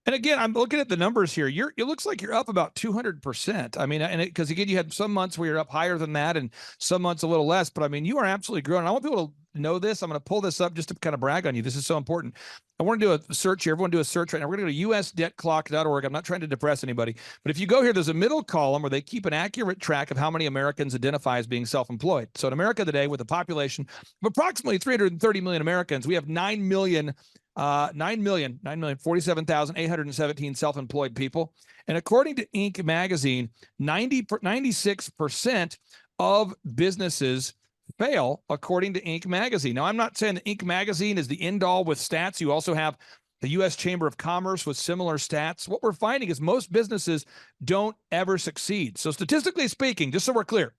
And again, I'm looking at the numbers here. It looks like you're up about 200%. I mean, and because again, you had some months where you're up higher than that and some months a little less, but I mean, you are absolutely growing. I want people to know this. I'm going to pull this up just to kind of brag on you. This is so important. I want to do a search here. Everyone do a search right now. We're going to go to usdebtclock.org. I'm not trying to depress anybody, but if you go here, there's a middle column where they keep an accurate track of how many Americans identify as being self-employed. So in America today, with a population of approximately 330 million Americans, we have 9,047,817 self-employed people. And according to Inc. magazine, 96% of businesses fail, according to Inc. magazine. Now, I'm not saying that Inc. magazine is the end all with stats. You also have the U.S. Chamber of Commerce with similar stats. What we're finding is most businesses don't ever succeed. So statistically speaking, just so we're clear,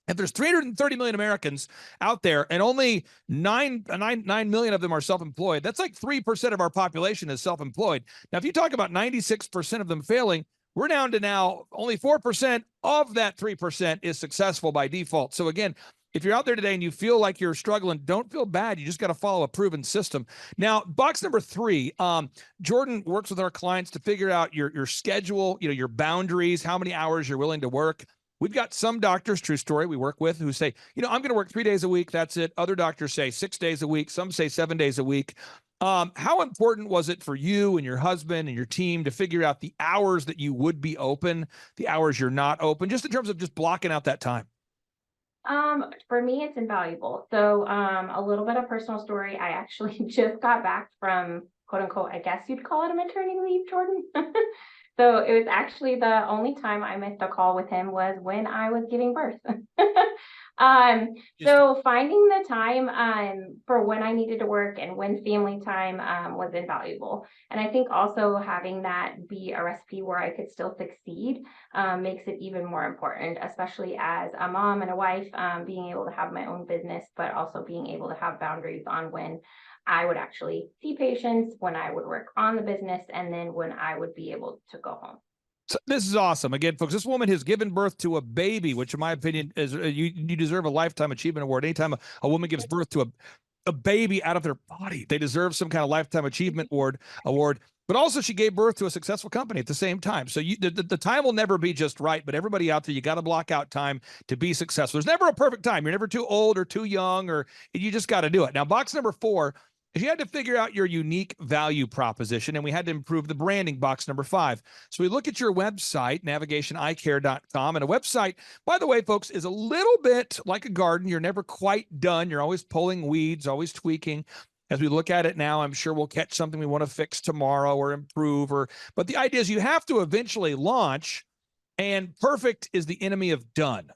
if there's 330 million Americans out there and only 9 million of them are self-employed, that's like 3% of our population is self-employed. Now, if you talk about 96% of them failing, we're down to now only 4% of that 3% is successful by default. So again, if you're out there today and you feel like you're struggling, don't feel bad. You just got to follow a proven system. Now, box number 3, Jordan works with our clients to figure out your schedule, your boundaries, how many hours you're willing to work. We've got some doctors, true story, we work with who say, I'm going to work 3 days a week. That's it. Other doctors say 6 days a week. Some say 7 days a week. How important was it for you and your husband and your team to figure out the hours that you would be open, the hours you're not open, just in terms of just blocking out that time? For me, it's invaluable. So, a little bit of personal story. I actually just got back from, quote unquote, I guess you'd call it a maternity leave, Jordan. So it was actually the only time I missed a call with him was when I was giving birth. So finding the time for when I needed to work and when family time was invaluable. And I think also having that be a recipe where I could still succeed makes it even more important, especially as a mom and a wife, being able to have my own business, but also being able to have boundaries on when I would actually see patients, when I would work on the business, and then when I would be able to go home. So this is awesome. Again, folks, this woman has given birth to a baby, which in my opinion is you deserve a Lifetime Achievement Award. Anytime a woman gives birth to a baby out of their body, they deserve some kind of Lifetime Achievement Award. But also she gave birth to a successful company at the same time. So the time will never be just right, but everybody out there, you got to block out time to be successful. There's never a perfect time. You're never too old or too young, or you just got to do it. Now, box number 4, if you had to figure out your unique value proposition, and we had to improve the branding, box number 5. So we look at your website, navigationeyecare.com, and a website, by the way, folks, is a little bit like a garden. You're never quite done. You're always pulling weeds, always tweaking. As we look at it now, I'm sure we'll catch something we want to fix tomorrow or improve. But the idea is you have to eventually launch, and perfect is the enemy of done.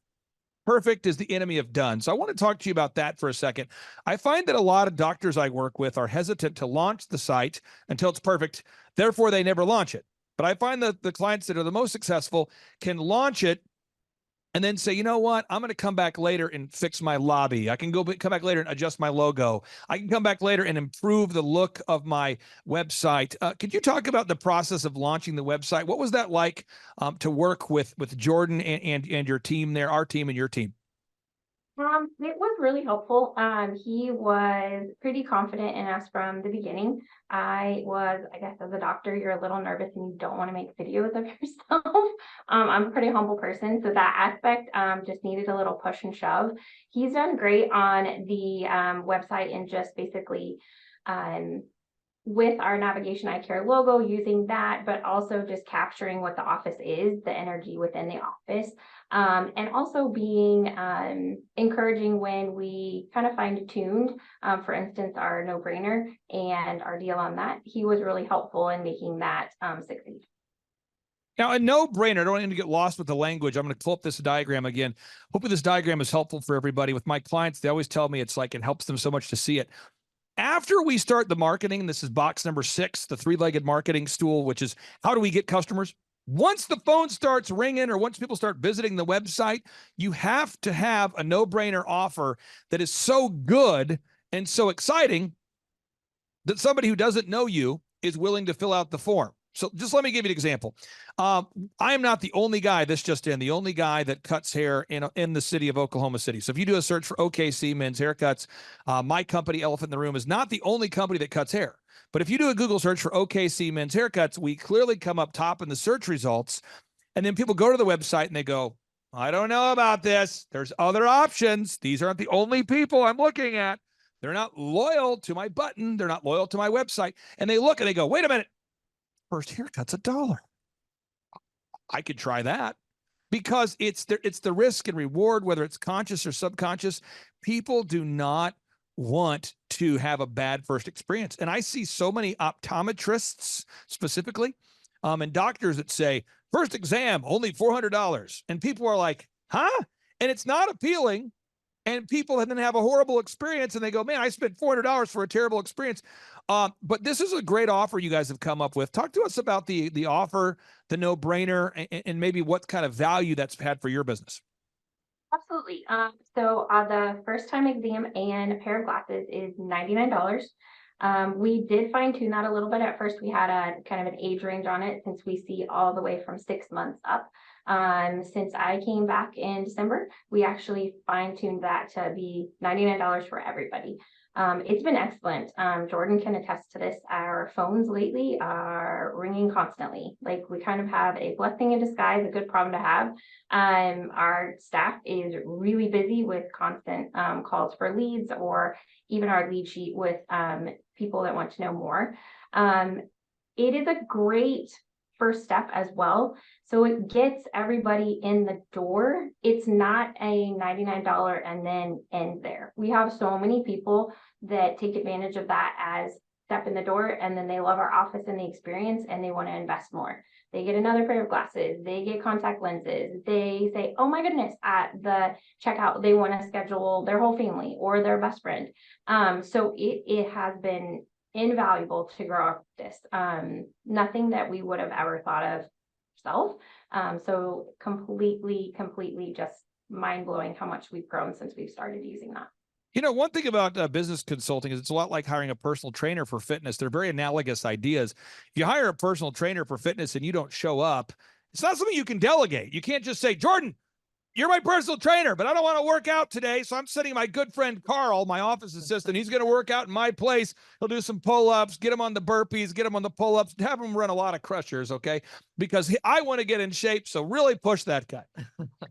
Perfect is the enemy of done. So I want to talk to you about that for a second. I find that a lot of doctors I work with are hesitant to launch the site until it's perfect. Therefore, they never launch it. But I find that the clients that are the most successful can launch it and then say, you know what, I'm going to come back later and fix my lobby. I can come back later and adjust my logo. I can come back later and improve the look of my website. Could you talk about the process of launching the website? What was that like to work with Jordan and your team there, our team and your team? It was really helpful. He was pretty confident in us from the beginning. I guess as a doctor, you're a little nervous and you don't want to make videos of yourself. I'm a pretty humble person, so that aspect just needed a little push and shove. He's done great on the website and just basically with our Navigation Eye Care logo, using that, but also just capturing what the office is, the energy within the office. And also being encouraging when we kind of fine-tuned, for instance, our no-brainer and our deal on that. He was really helpful in making that succeed. Now, a no-brainer, I don't want to get lost with the language. I'm going to pull up this diagram again. Hopefully this diagram is helpful for everybody. With my clients, they always tell me it's like it helps them so much to see it. After we start the marketing, and this is box number 6, the 3-legged marketing stool, which is how do we get customers? Once the phone starts ringing or once people start visiting the website, you have to have a no-brainer offer that is so good and so exciting that somebody who doesn't know you is willing to fill out the form. So just let me give you an example. I am not the only guy, the only guy that cuts hair in the city of Oklahoma City. So if you do a search for OKC Men's Haircuts, my company, Elephant in the Room, is not the only company that cuts hair. But if you do a Google search for OKC Men's Haircuts, we clearly come up top in the search results. And then people go to the website and they go, I don't know about this. There's other options. These aren't the only people I'm looking at. They're not loyal to my button. They're not loyal to my website. And they look and they go, wait a minute. First haircut's $1. I could try that, because it's the risk and reward, whether it's conscious or subconscious. People do not want to have a bad first experience. And I see so many optometrists specifically, and doctors that say, first exam, only $400. And people are like, huh? And it's not appealing. And people then have a horrible experience and they go, man, I spent $400 for a terrible experience. But this is a great offer you guys have come up with. Talk to us about the offer, the no-brainer, and maybe what kind of value that's had for your business. Absolutely. So the first time exam and a pair of glasses is $99. We did fine tune that a little bit. At first, we had a kind of an age range on it, since we see all the way from 6 months up. Since I came back in December, we actually fine tuned that to be $99 for everybody. It's been excellent. Jordan can attest to this. Our phones lately are ringing constantly. Like, we kind of have a blessing in disguise, a good problem to have. Our staff is really busy with constant calls for leads, or even our lead sheet with people that want to know more. It is a great first step as well. So it gets everybody in the door. It's not a $99 and then end there. We have so many people that take advantage of that as step in the door, and then they love our office and the experience, and they want to invest more. They get another pair of glasses, they get contact lenses, they say, oh my goodness, at the checkout, they want to schedule their whole family or their best friend. So it has been invaluable to grow up this. Nothing that we would have ever thought of ourselves. So completely just mind-blowing how much we've grown since we've started using that. You know, one thing about business consulting is it's a lot like hiring a personal trainer for fitness. They're very analogous ideas. If you hire a personal trainer for fitness and you don't show up, it's not something you can delegate. You can't just say, Jordan, you're my personal trainer, but I don't want to work out today. So I'm sending my good friend Carl, my office assistant. He's going to work out in my place. He'll do some pull-ups, get him on the burpees, get him on the pull-ups, have him run a lot of crushers, okay? Because I want to get in shape, so really push that guy.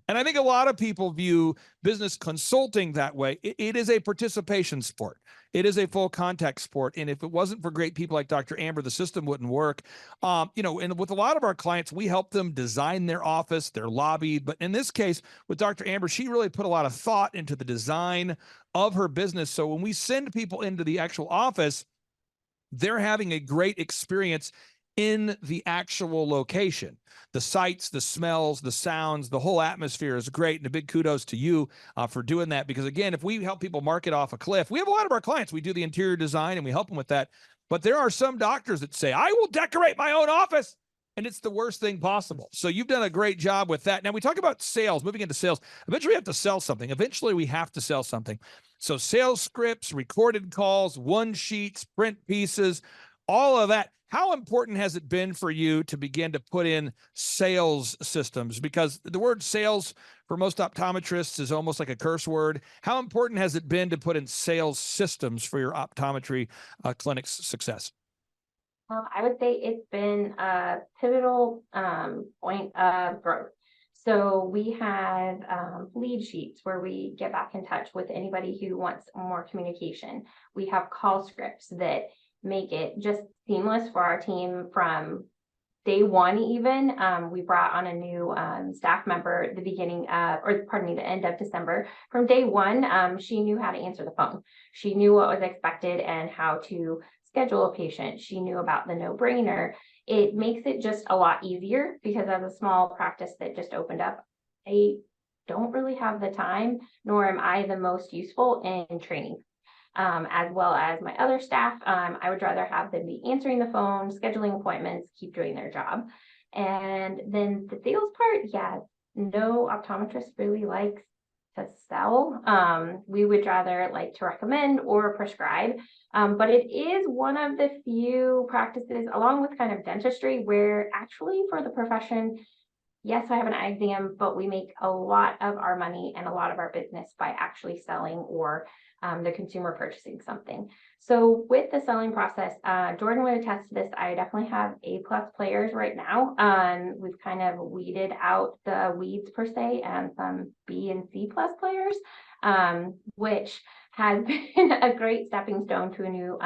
And I think a lot of people view business consulting that way. It is a participation sport. It is a full contact sport. And if it wasn't for great people like Dr. Amber, the system wouldn't work. You know, and with a lot of our clients, we help them design their office, their lobby. But in this case, with Dr. Amber, she really put a lot of thought into the design of her business. So when we send people into the actual office, they're having a great experience in the actual location. The sights, the smells, the sounds, the whole atmosphere is great. And a big kudos to you for doing that. Because again, if we help people market off a cliff, we have a lot of our clients, we do the interior design and we help them with that. But there are some doctors that say, I will decorate my own office. And it's the worst thing possible. So you've done a great job with that. Now we talk about sales, moving into sales. Eventually we have to sell something. Eventually we have to sell something. So sales scripts, recorded calls, one sheets, print pieces, all of that. How important has it been for you to begin to put in sales systems? Because the word sales for most optometrists is almost like a curse word. How important has it been to put in sales systems for your optometry clinic's success? I would say it's been a pivotal point of growth. So we have lead sheets where we get back in touch with anybody who wants more communication. We have call scripts that make it just seamless for our team from day one. Even we brought on a new staff member at the beginning of, or pardon me, the end of December. From day one, she knew how to answer the phone. She knew what was expected and how to schedule a patient. She knew about the no-brainer. It makes it just a lot easier, because as a small practice that just opened up, I don't really have the time, nor am I the most useful in training. As well as my other staff, I would rather have them be answering the phone, scheduling appointments, keep doing their job. And then the sales part, yeah, no optometrist really likes to sell. We would rather like to recommend or prescribe. But it is one of the few practices, along with kind of dentistry, where actually for the profession, yes, I have an eye exam, but we make a lot of our money and a lot of our business by actually selling or the consumer purchasing something. So with the selling process, Jordan would attest to this. I definitely have A+ players right now. We've kind of weeded out the weeds per se and some B and C+ players, which has been a great stepping stone to a new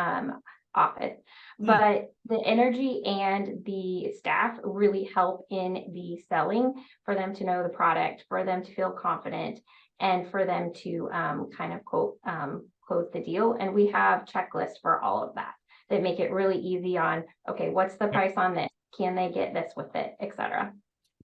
office. But the energy and the staff really help in the selling, for them to know the product, for them to feel confident, and for them to kind of quote close the deal. And we have checklists for all of that make it really easy on, okay, what's the price on this? Can they get this with it, etc.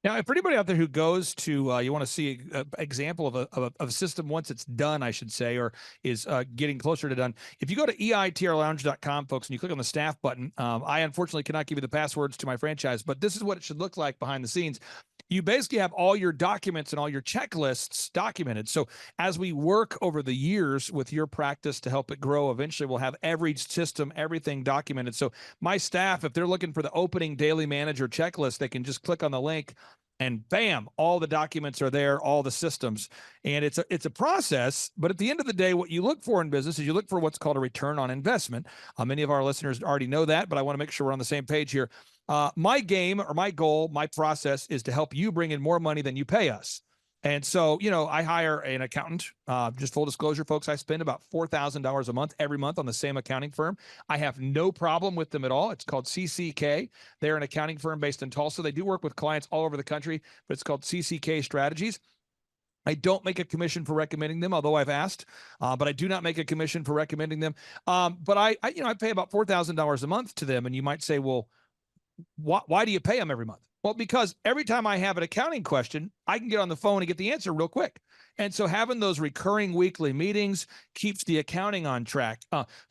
Now, if anybody out there who goes to, you want to see an example of a system once it's done, I should say, or is getting closer to done, if you go to eitrlounge.com, folks, and you click on the staff button, I unfortunately cannot give you the passwords to my franchise, but this is what it should look like behind the scenes. You basically have all your documents and all your checklists documented. So as we work over the years with your practice to help it grow, eventually we'll have every system, everything documented. So my staff, if they're looking for the opening daily manager checklist, they can just click on the link and bam, all the documents are there, all the systems. And it's a process, but at the end of the day, what you look for in business is you look for what's called a return on investment. Many of our listeners already know that, but I want to make sure we're on the same page here. My game or my goal, my process is to help you bring in more money than you pay us. And so, I hire an accountant. Just full disclosure, folks, I spend about $4,000 a month every month on the same accounting firm. I have no problem with them at all. It's called CCK. They're an accounting firm based in Tulsa. They do work with clients all over the country, but it's called CCK Strategies. I don't make a commission for recommending them, although I've asked, but I do not make a commission for recommending them. But I pay about $4,000 a month to them. And you might say, well, why do you pay them every month? Well, because every time I have an accounting question, I can get on the phone and get the answer real quick. And so having those recurring weekly meetings keeps the accounting on track.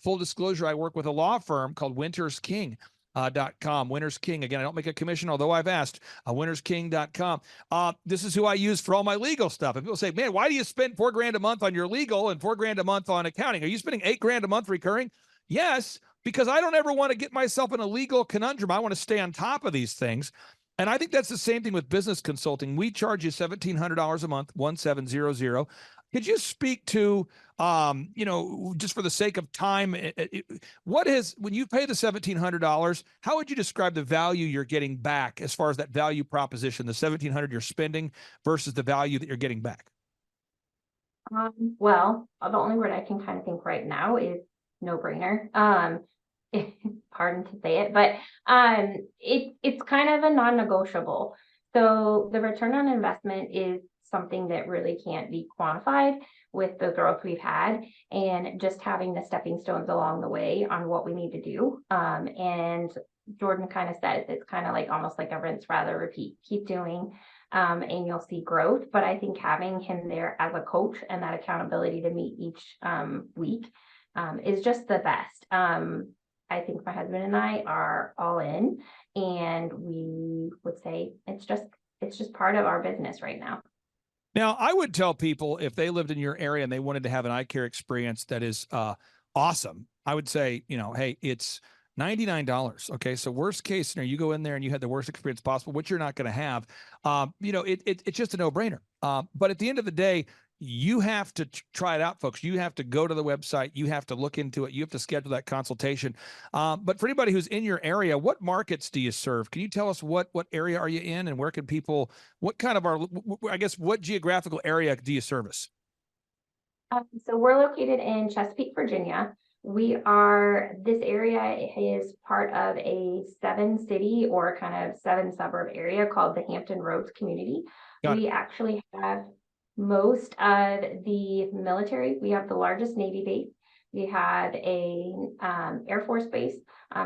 Full disclosure, I work with a law firm called wintersking.com. Winters King. Again, I don't make a commission, although I've asked. wintersking.com. This is who I use for all my legal stuff. And people say, man, why do you spend $4,000 a month on your legal and $4,000 a month on accounting? Are you spending $8,000 a month recurring? Yes, because I don't ever want to get myself in a legal conundrum. I want to stay on top of these things. And I think that's the same thing with business consulting. We charge you $1,700 a month, 1700. Could you speak to, just for the sake of time, when you pay the $1,700, how would you describe the value you're getting back as far as that value proposition, the $1,700 you're spending versus the value that you're getting back? Well, the only word I can kind of think right now is no-brainer. Pardon to say it, but it's kind of a non-negotiable. So the return on investment is something that really can't be quantified with the growth we've had, and just having the stepping stones along the way on what we need to do. And Jordan kind of says it's kind of like almost like a rinse, rather repeat. Keep doing, and you'll see growth. But I think having him there as a coach and that accountability to meet each week is just the best. I think my husband and I are all in, and we would say it's just part of our business right now. Now, I would tell people if they lived in your area and they wanted to have an eye care experience that is awesome, I would say, hey, it's $99. Okay. So worst case scenario, you go in there and you had the worst experience possible, which you're not going to have. It's just a no-brainer. But at the end of the day, you have to try it out, folks. You have to go to the website. You have to look into it. You have to schedule that consultation. But for anybody who's in your area, what markets do you serve? Can you tell us what area are you in, and where can people, what geographical area do you service? So we're located in Chesapeake, Virginia. This area is part of a 7-city or kind of 7-suburb area called the Hampton Roads community. We actually have most of the military. We have the largest Navy base. We have a Air Force base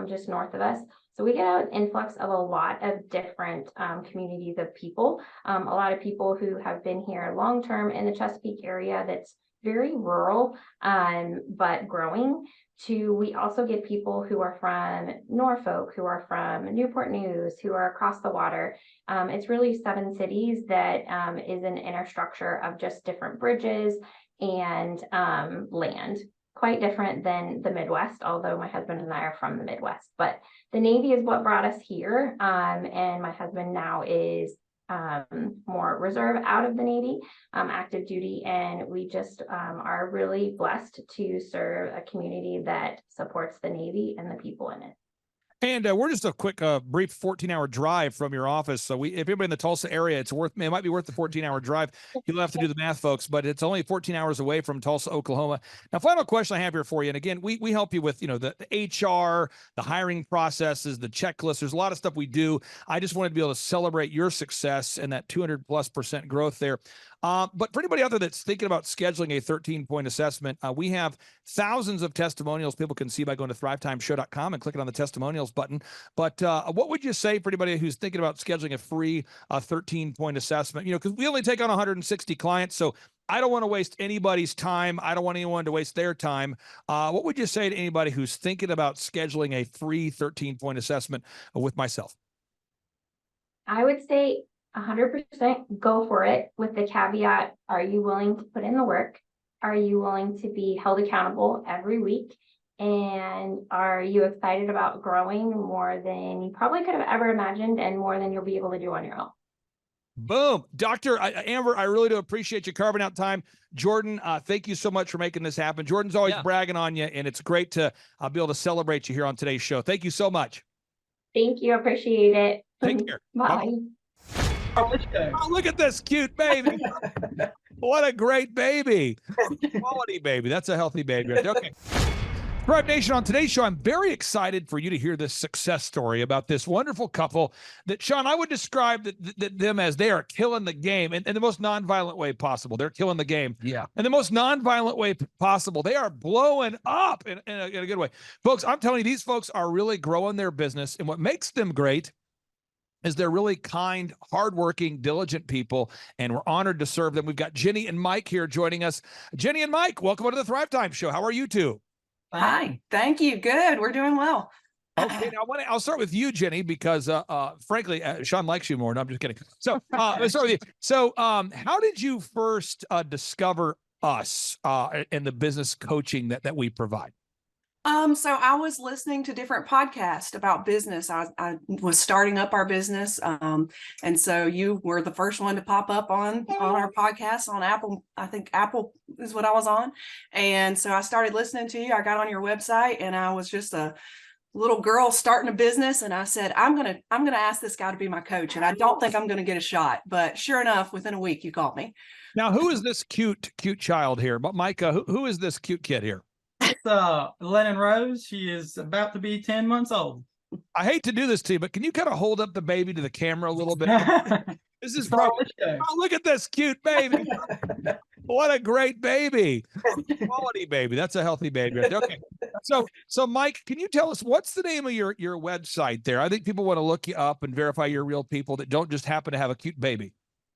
just north of us. So we get an influx of a lot of different communities of people. A lot of people who have been here long-term in the Chesapeake area that's very rural, but growing, to we also get people who are from Norfolk, who are from Newport News, who are across the water. It's really 7 cities that is an interstructure of just different bridges and land. Quite different than the Midwest, although my husband and I are from the Midwest. But the Navy is what brought us here, and my husband now is more reserve out of the Navy, active duty, and we just are really blessed to serve a community that supports the Navy and the people in it. And we're just a quick, brief 14-hour drive from your office. So if anybody in the Tulsa area, it might be worth the 14-hour drive. You'll have to do the math, folks, but it's only 14 hours away from Tulsa, Oklahoma. Now, final question I have here for you. And again, we help you with, the HR, the hiring processes, the checklist. There's a lot of stuff we do. I just wanted to be able to celebrate your success and that 200+% growth there. But for anybody out there that's thinking about scheduling a 13-point assessment, we have thousands of testimonials people can see by going to thrivetimeshow.com and clicking on the testimonials button. But what would you say for anybody who's thinking about scheduling a free 13-point assessment? Because we only take on 160 clients, so I don't want to waste anybody's time. I don't want anyone to waste their time. What would you say to anybody who's thinking about scheduling a free 13-point assessment with myself? I would say 100% go for it, with the caveat, are you willing to put in the work? Are you willing to be held accountable every week? And are you excited about growing more than you probably could have ever imagined, and more than you'll be able to do on your own? Boom. Dr. Amber, I really do appreciate you carving out time. Jordan, thank you so much for making this happen. Jordan's always bragging on you, and it's great to be able to celebrate you here on today's show. Thank you so much. Thank you. Appreciate it. Take care. Bye. Oh, look at this cute baby. What a great baby. Quality baby. That's a healthy baby. Okay. Thrive Nation, on today's show, I'm very excited for you to hear this success story about this wonderful couple that, Sean, I would describe them as they are killing the game in the most nonviolent way possible. They're killing the game. Yeah. In the most nonviolent way possible. They are blowing up in a good way. Folks, I'm telling you, these folks are really growing their business, and what makes them great is they're really kind, hardworking, diligent people, and we're honored to serve them. We've got Jenny and Mike here joining us. Jenny and Mike, welcome to the Thrive Time Show. How are you two? Hi, thank you. Good. We're doing well. Okay, now I'll start with you, Jenny, because frankly, Sean likes you more. No, I'm just kidding. So let's start with you. So how did you first discover us and the business coaching that we provide? So I was listening to different podcasts about business. I was starting up our business. And so you were the first one to pop up on our podcast on Apple. I think Apple is what I was on. And so I started listening to you. I got on your website, and I was just a little girl starting a business. And I said, I'm going to ask this guy to be my coach. And I don't think I'm going to get a shot, but sure enough, within a week, you called me. Now, who is this cute child here? But Micah, who is this cute kid here? It's Lennon Rose. She is about to be 10 months old. I hate to do this to you, but can you kind of hold up the baby to the camera a little bit? This is probably, look at this cute baby. What a great baby. Quality baby. That's a healthy baby. Okay. So Mike, can you tell us what's the name of your website there? I think people want to look you up and verify you're real people that don't just happen to have a cute baby.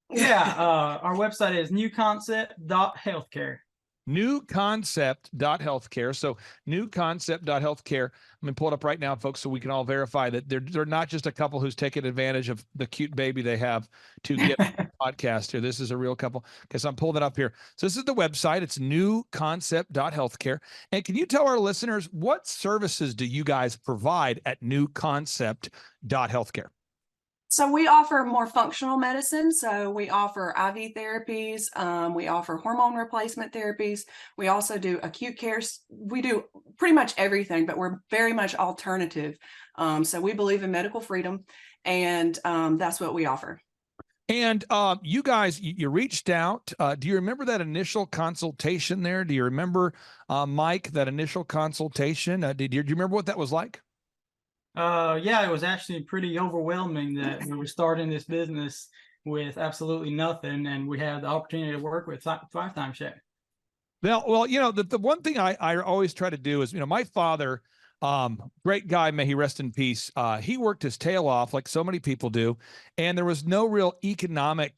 Yeah. Our website is newconcept.healthcare. Newconcept.healthcare. So newconcept.healthcare. I'm going to pull it up right now, folks, so we can all verify that they're not just a couple who's taking advantage of the cute baby they have to get a podcast here. This is a real couple. Okay, so I'm pulling it up here. So this is the website. It's newconcept.healthcare. And can you tell our listeners, what services do you guys provide at newconcept.healthcare? So we offer more functional medicine. So we offer IV therapies. We offer hormone replacement therapies. We also do acute care. We do pretty much everything, but we're very much alternative. So we believe in medical freedom, and that's what we offer. And you guys, you reached out. Do you remember that initial consultation there? Do you remember, Mike, that initial consultation? Do you remember what that was like? Yeah, it was actually pretty overwhelming that we were starting this business with absolutely nothing, and we had the opportunity to work with Thrive Time Show. Well, the one thing I always try to do is, my father, great guy, may he rest in peace. He worked his tail off like so many people do, and there was no real economic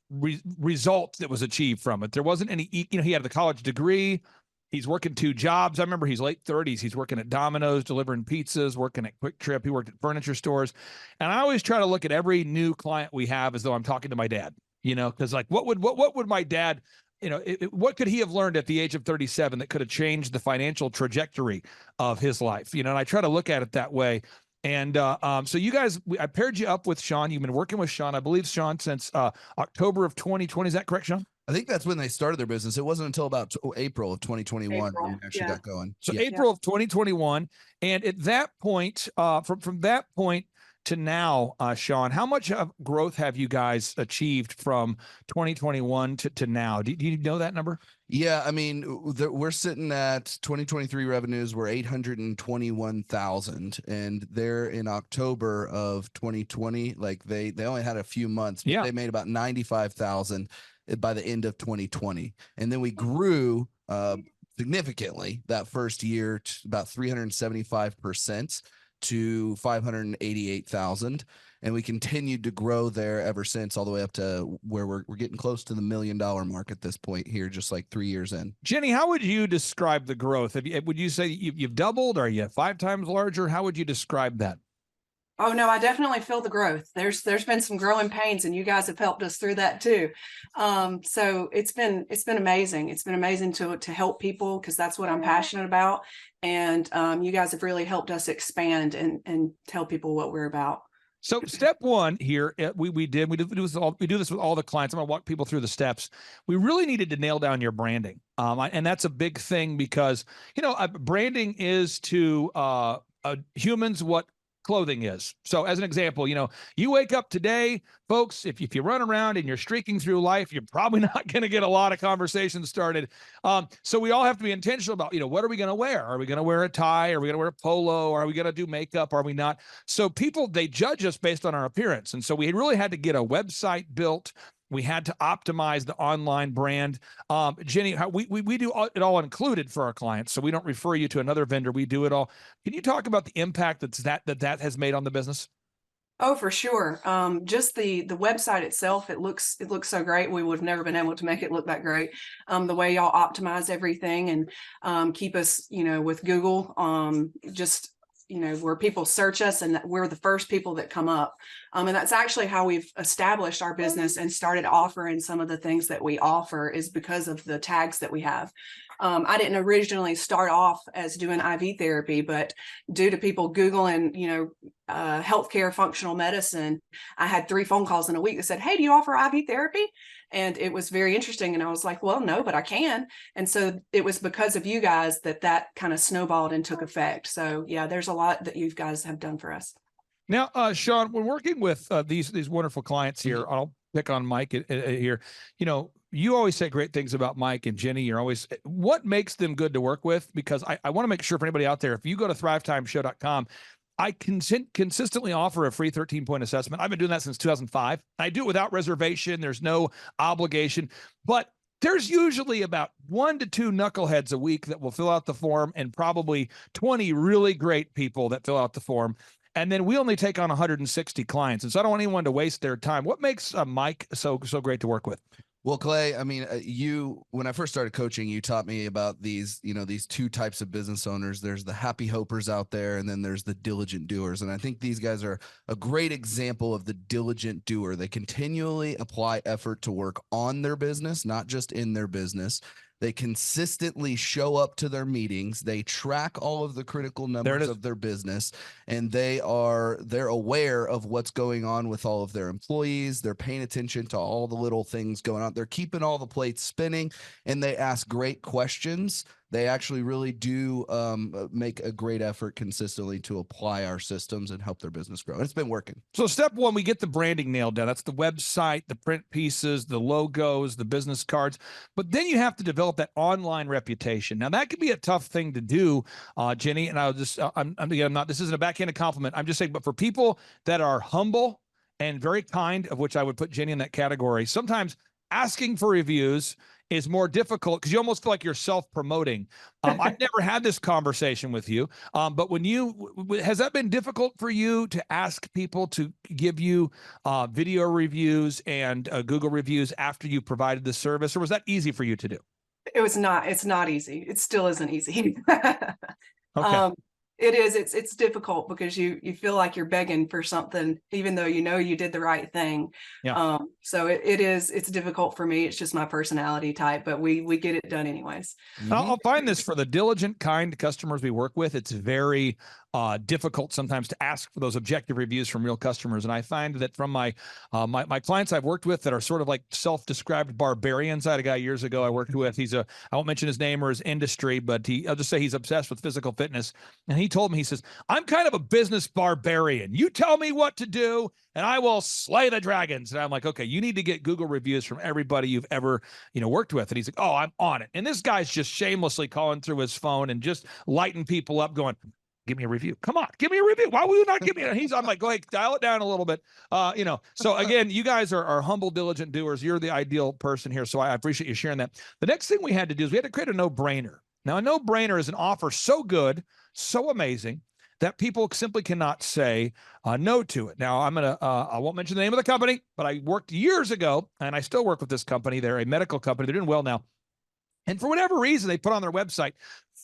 result that was achieved from it. There wasn't any, he had the college degree. He's working 2 jobs. I remember he's late 30s. He's working at Domino's, delivering pizzas, working at Quick Trip. He worked at furniture stores. And I always try to look at every new client we have as though I'm talking to my dad, because like, what would my dad, what could he have learned at the age of 37 that could have changed the financial trajectory of his life? And I try to look at it that way. And so you guys, I paired you up with Sean. You've been working with Sean, I believe, Sean, since October of 2020. Is that correct, Sean? I think that's when they started their business. It wasn't until about April of 2021 when we actually got going. So April of 2021. And at that point, from that point to now, Sean, how much of growth have you guys achieved from 2021 to now? Do you know that number? Yeah, I mean, we're sitting at 2023 revenues were 821,000, and they're in October of 2020. Like they only had a few months, but they made about 95,000 by the end of 2020, and then we grew significantly that first year to about 375% to 588,000, and we continued to grow there ever since, all the way up to where we're getting close to the $1 million mark at this point here, just like 3 years in. Jenny, how would you describe the growth? Would you say you've doubled? Are you 5 times larger? How would you describe that? Oh no, I definitely feel the growth. There's been some growing pains, and you guys have helped us through that too. So it's been amazing. It's been amazing to help people, because that's what I'm passionate about. And you guys have really helped us expand and tell people what we're about. So step one here, we do this with all the clients. I'm gonna walk people through the steps. We really needed to nail down your branding, and that's a big thing, because branding is to humans what clothing is. So as an example, you wake up today, folks, if you run around and you're streaking through life, you're probably not going to get a lot of conversations started. So we all have to be intentional about, what are we going to wear? Are we going to wear a tie? Are we going to wear a polo? Are we going to do makeup? Are we not? So people, they judge us based on our appearance. And so we really had to get a website built. We had to optimize the online brand. Jenny, we do it all included for our clients, so we don't refer you to another vendor. We do it all. Can you talk about the impact that has made on the business? Oh, for sure. Just the website itself, it looks so great. We would have never been able to make it look that great. The way y'all optimize everything and keep us, with Google, where people search us and we're the first people that come up. And that's actually how we've established our business and started offering some of the things that we offer, is because of the tags that we have. I didn't originally start off as doing IV therapy, but due to people Googling, healthcare functional medicine, I had 3 phone calls in a week that said, "Hey, do you offer IV therapy?" And it was very interesting. And I was like, well, no, but I can. And so it was because of you guys that kind of snowballed and took effect. So yeah, there's a lot that you guys have done for us. Now, Sean, when working with these wonderful clients here, I'll pick on Mike here. You always say great things about Mike and Jenny. What makes them good to work with? Because I want to make sure for anybody out there, if you go to thrivetimeshow.com, I consistently offer a free 13-point assessment. I've been doing that since 2005. I do it without reservation. There's no obligation, but there's usually about 1 to 2 knuckleheads a week that will fill out the form, and probably 20 really great people that fill out the form. And then we only take on 160 clients. And so I don't want anyone to waste their time. What makes Mike so great to work with? Well, Clay, I mean, when I first started coaching, you taught me about these 2 types of business owners. There's the happy hopers out there, and then there's the diligent doers. And I think these guys are a great example of the diligent doer. They continually apply effort to work on their business, not just in their business. They consistently show up to their meetings. They track all of the critical numbers of their business, and they're aware of what's going on with all of their employees. They're paying attention to all the little things going on. They're keeping all the plates spinning, and they ask great questions. They actually really do make a great effort consistently to apply our systems and help their business grow. And it's been working. So step one, we get the branding nailed down. That's the website, the print pieces, the logos, the business cards. But then you have to develop that online reputation. Now that can be a tough thing to do, Jenny. And this isn't a backhanded compliment. I'm just saying, but for people that are humble and very kind, of which I would put Jenny in that category, sometimes asking for reviews is more difficult because you almost feel like you're self-promoting. I've never had this conversation with you, but when has that been difficult for you to ask people to give you video reviews and Google reviews after you provided the service, or was that easy for you to do? It's not easy. It still isn't easy. Okay. It is. It's difficult because you feel like you're begging for something, even though you know you did the right thing. Yeah. So it's difficult for me. It's just my personality type, but we get it done anyways. I'll find this for the diligent, kind customers we work with. It's very difficult sometimes to ask for those objective reviews from real customers. And I find that from my clients I've worked with that are sort of like self-described barbarians. I had a guy years ago I worked with. I won't mention his name or his industry, but I'll just say he's obsessed with physical fitness. And he told me, he says, I'm kind of a business barbarian. You tell me what to do and I will slay the dragons. And I'm like, okay, you need to get Google reviews from everybody you've ever, worked with. And he's like, oh, I'm on it. And this guy's just shamelessly calling through his phone and just lighting people up going, give me a review. Come on, give me a review. Why will you not give me it? I'm like, go ahead, dial it down a little bit. So again, you guys are humble, diligent doers. You're the ideal person here. So I appreciate you sharing that. The next thing we had to do is we had to create a no-brainer. Now, a no-brainer is an offer so good, so amazing that people simply cannot say no to it. Now, I won't mention the name of the company, but I worked years ago and I still work with this company. They're a medical company. They're doing well now. And for whatever reason, they put on their website,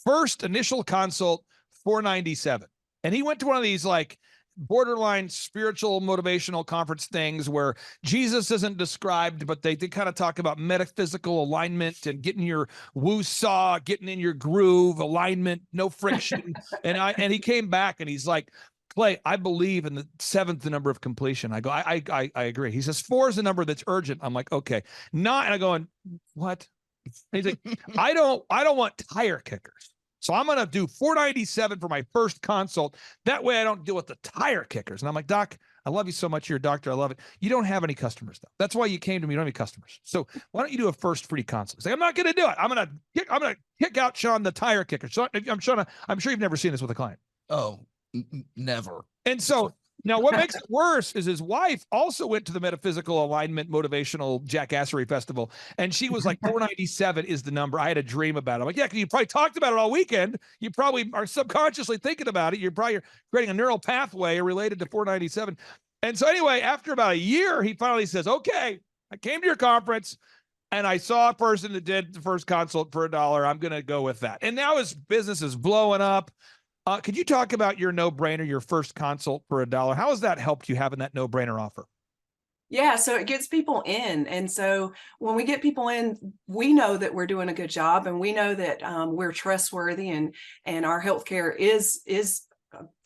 first initial consult, $497. And he went to one of these like borderline spiritual motivational conference things where Jesus isn't described, but they did kind of talk about metaphysical alignment and getting your woo-saw, getting in your groove, alignment, no friction. and he came back and he's like, Clay, I believe in the 7th number of completion. I go, I agree. He says 4 is the number that's urgent. I'm like, okay. And I go, what? And he's like, I don't want tire kickers. So I'm going to do $497 for my first consult. That way I don't deal with the tire kickers. And I'm like, Doc, I love you so much. You're a doctor. I love it. You don't have any customers though. That's why you came to me. You don't have any customers. So why don't you do a first free consult? He's like, I'm not going to do it. I'm going to kick out Sean, the tire kicker. So I'm sure you've never seen this with a client. Oh, never. And so now what makes it worse is his wife also went to the Metaphysical Alignment Motivational Jackassery Festival. And she was like, 497 is the number. I had a dream about it. I'm like, yeah, because you probably talked about it all weekend. You probably are subconsciously thinking about it. You're creating a neural pathway related to 497. And so anyway, after about a year, he finally says, okay, I came to your conference and I saw a person that did the first consult for $1. I'm going to go with that. And now his business is blowing up. Could you talk about your no-brainer, your first consult for $1? How has that helped you having that no-brainer offer? Yeah, so it gets people in. And so when we get people in, we know that we're doing a good job and we know that we're trustworthy and our healthcare is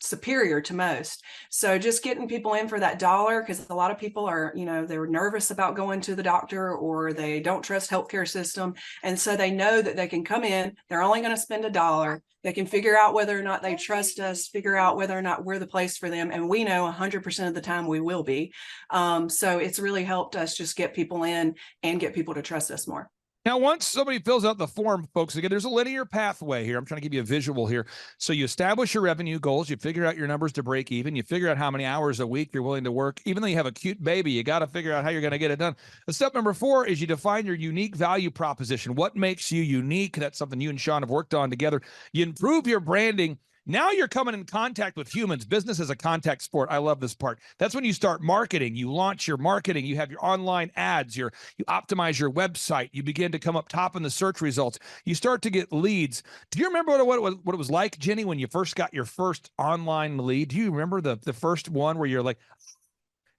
superior to most. So just getting people in for that $1, because a lot of people are, they're nervous about going to the doctor or they don't trust healthcare system. And so they know that they can come in, they're only going to spend $1. They can figure out whether or not they trust us, figure out whether or not we're the place for them. And we know 100% of the time we will be. So it's really helped us just get people in and get people to trust us more. Now, once somebody fills out the form, folks, again, there's a linear pathway here. I'm trying to give you a visual here. So you establish your revenue goals. You figure out your numbers to break even. You figure out how many hours a week you're willing to work. Even though you have a cute baby, you got to figure out how you're going to get it done. Step number 4 is you define your unique value proposition. What makes you unique? That's something you and Sean have worked on together. You improve your branding. Now you're coming in contact with humans. Business is a contact sport. I love this part. That's when you start marketing. You launch your marketing. You have your online ads. You optimize your website. You begin to come up top in the search results. You start to get leads. Do you remember what it was like, Jenny, when you first got your first online lead? Do you remember the first one where you're like,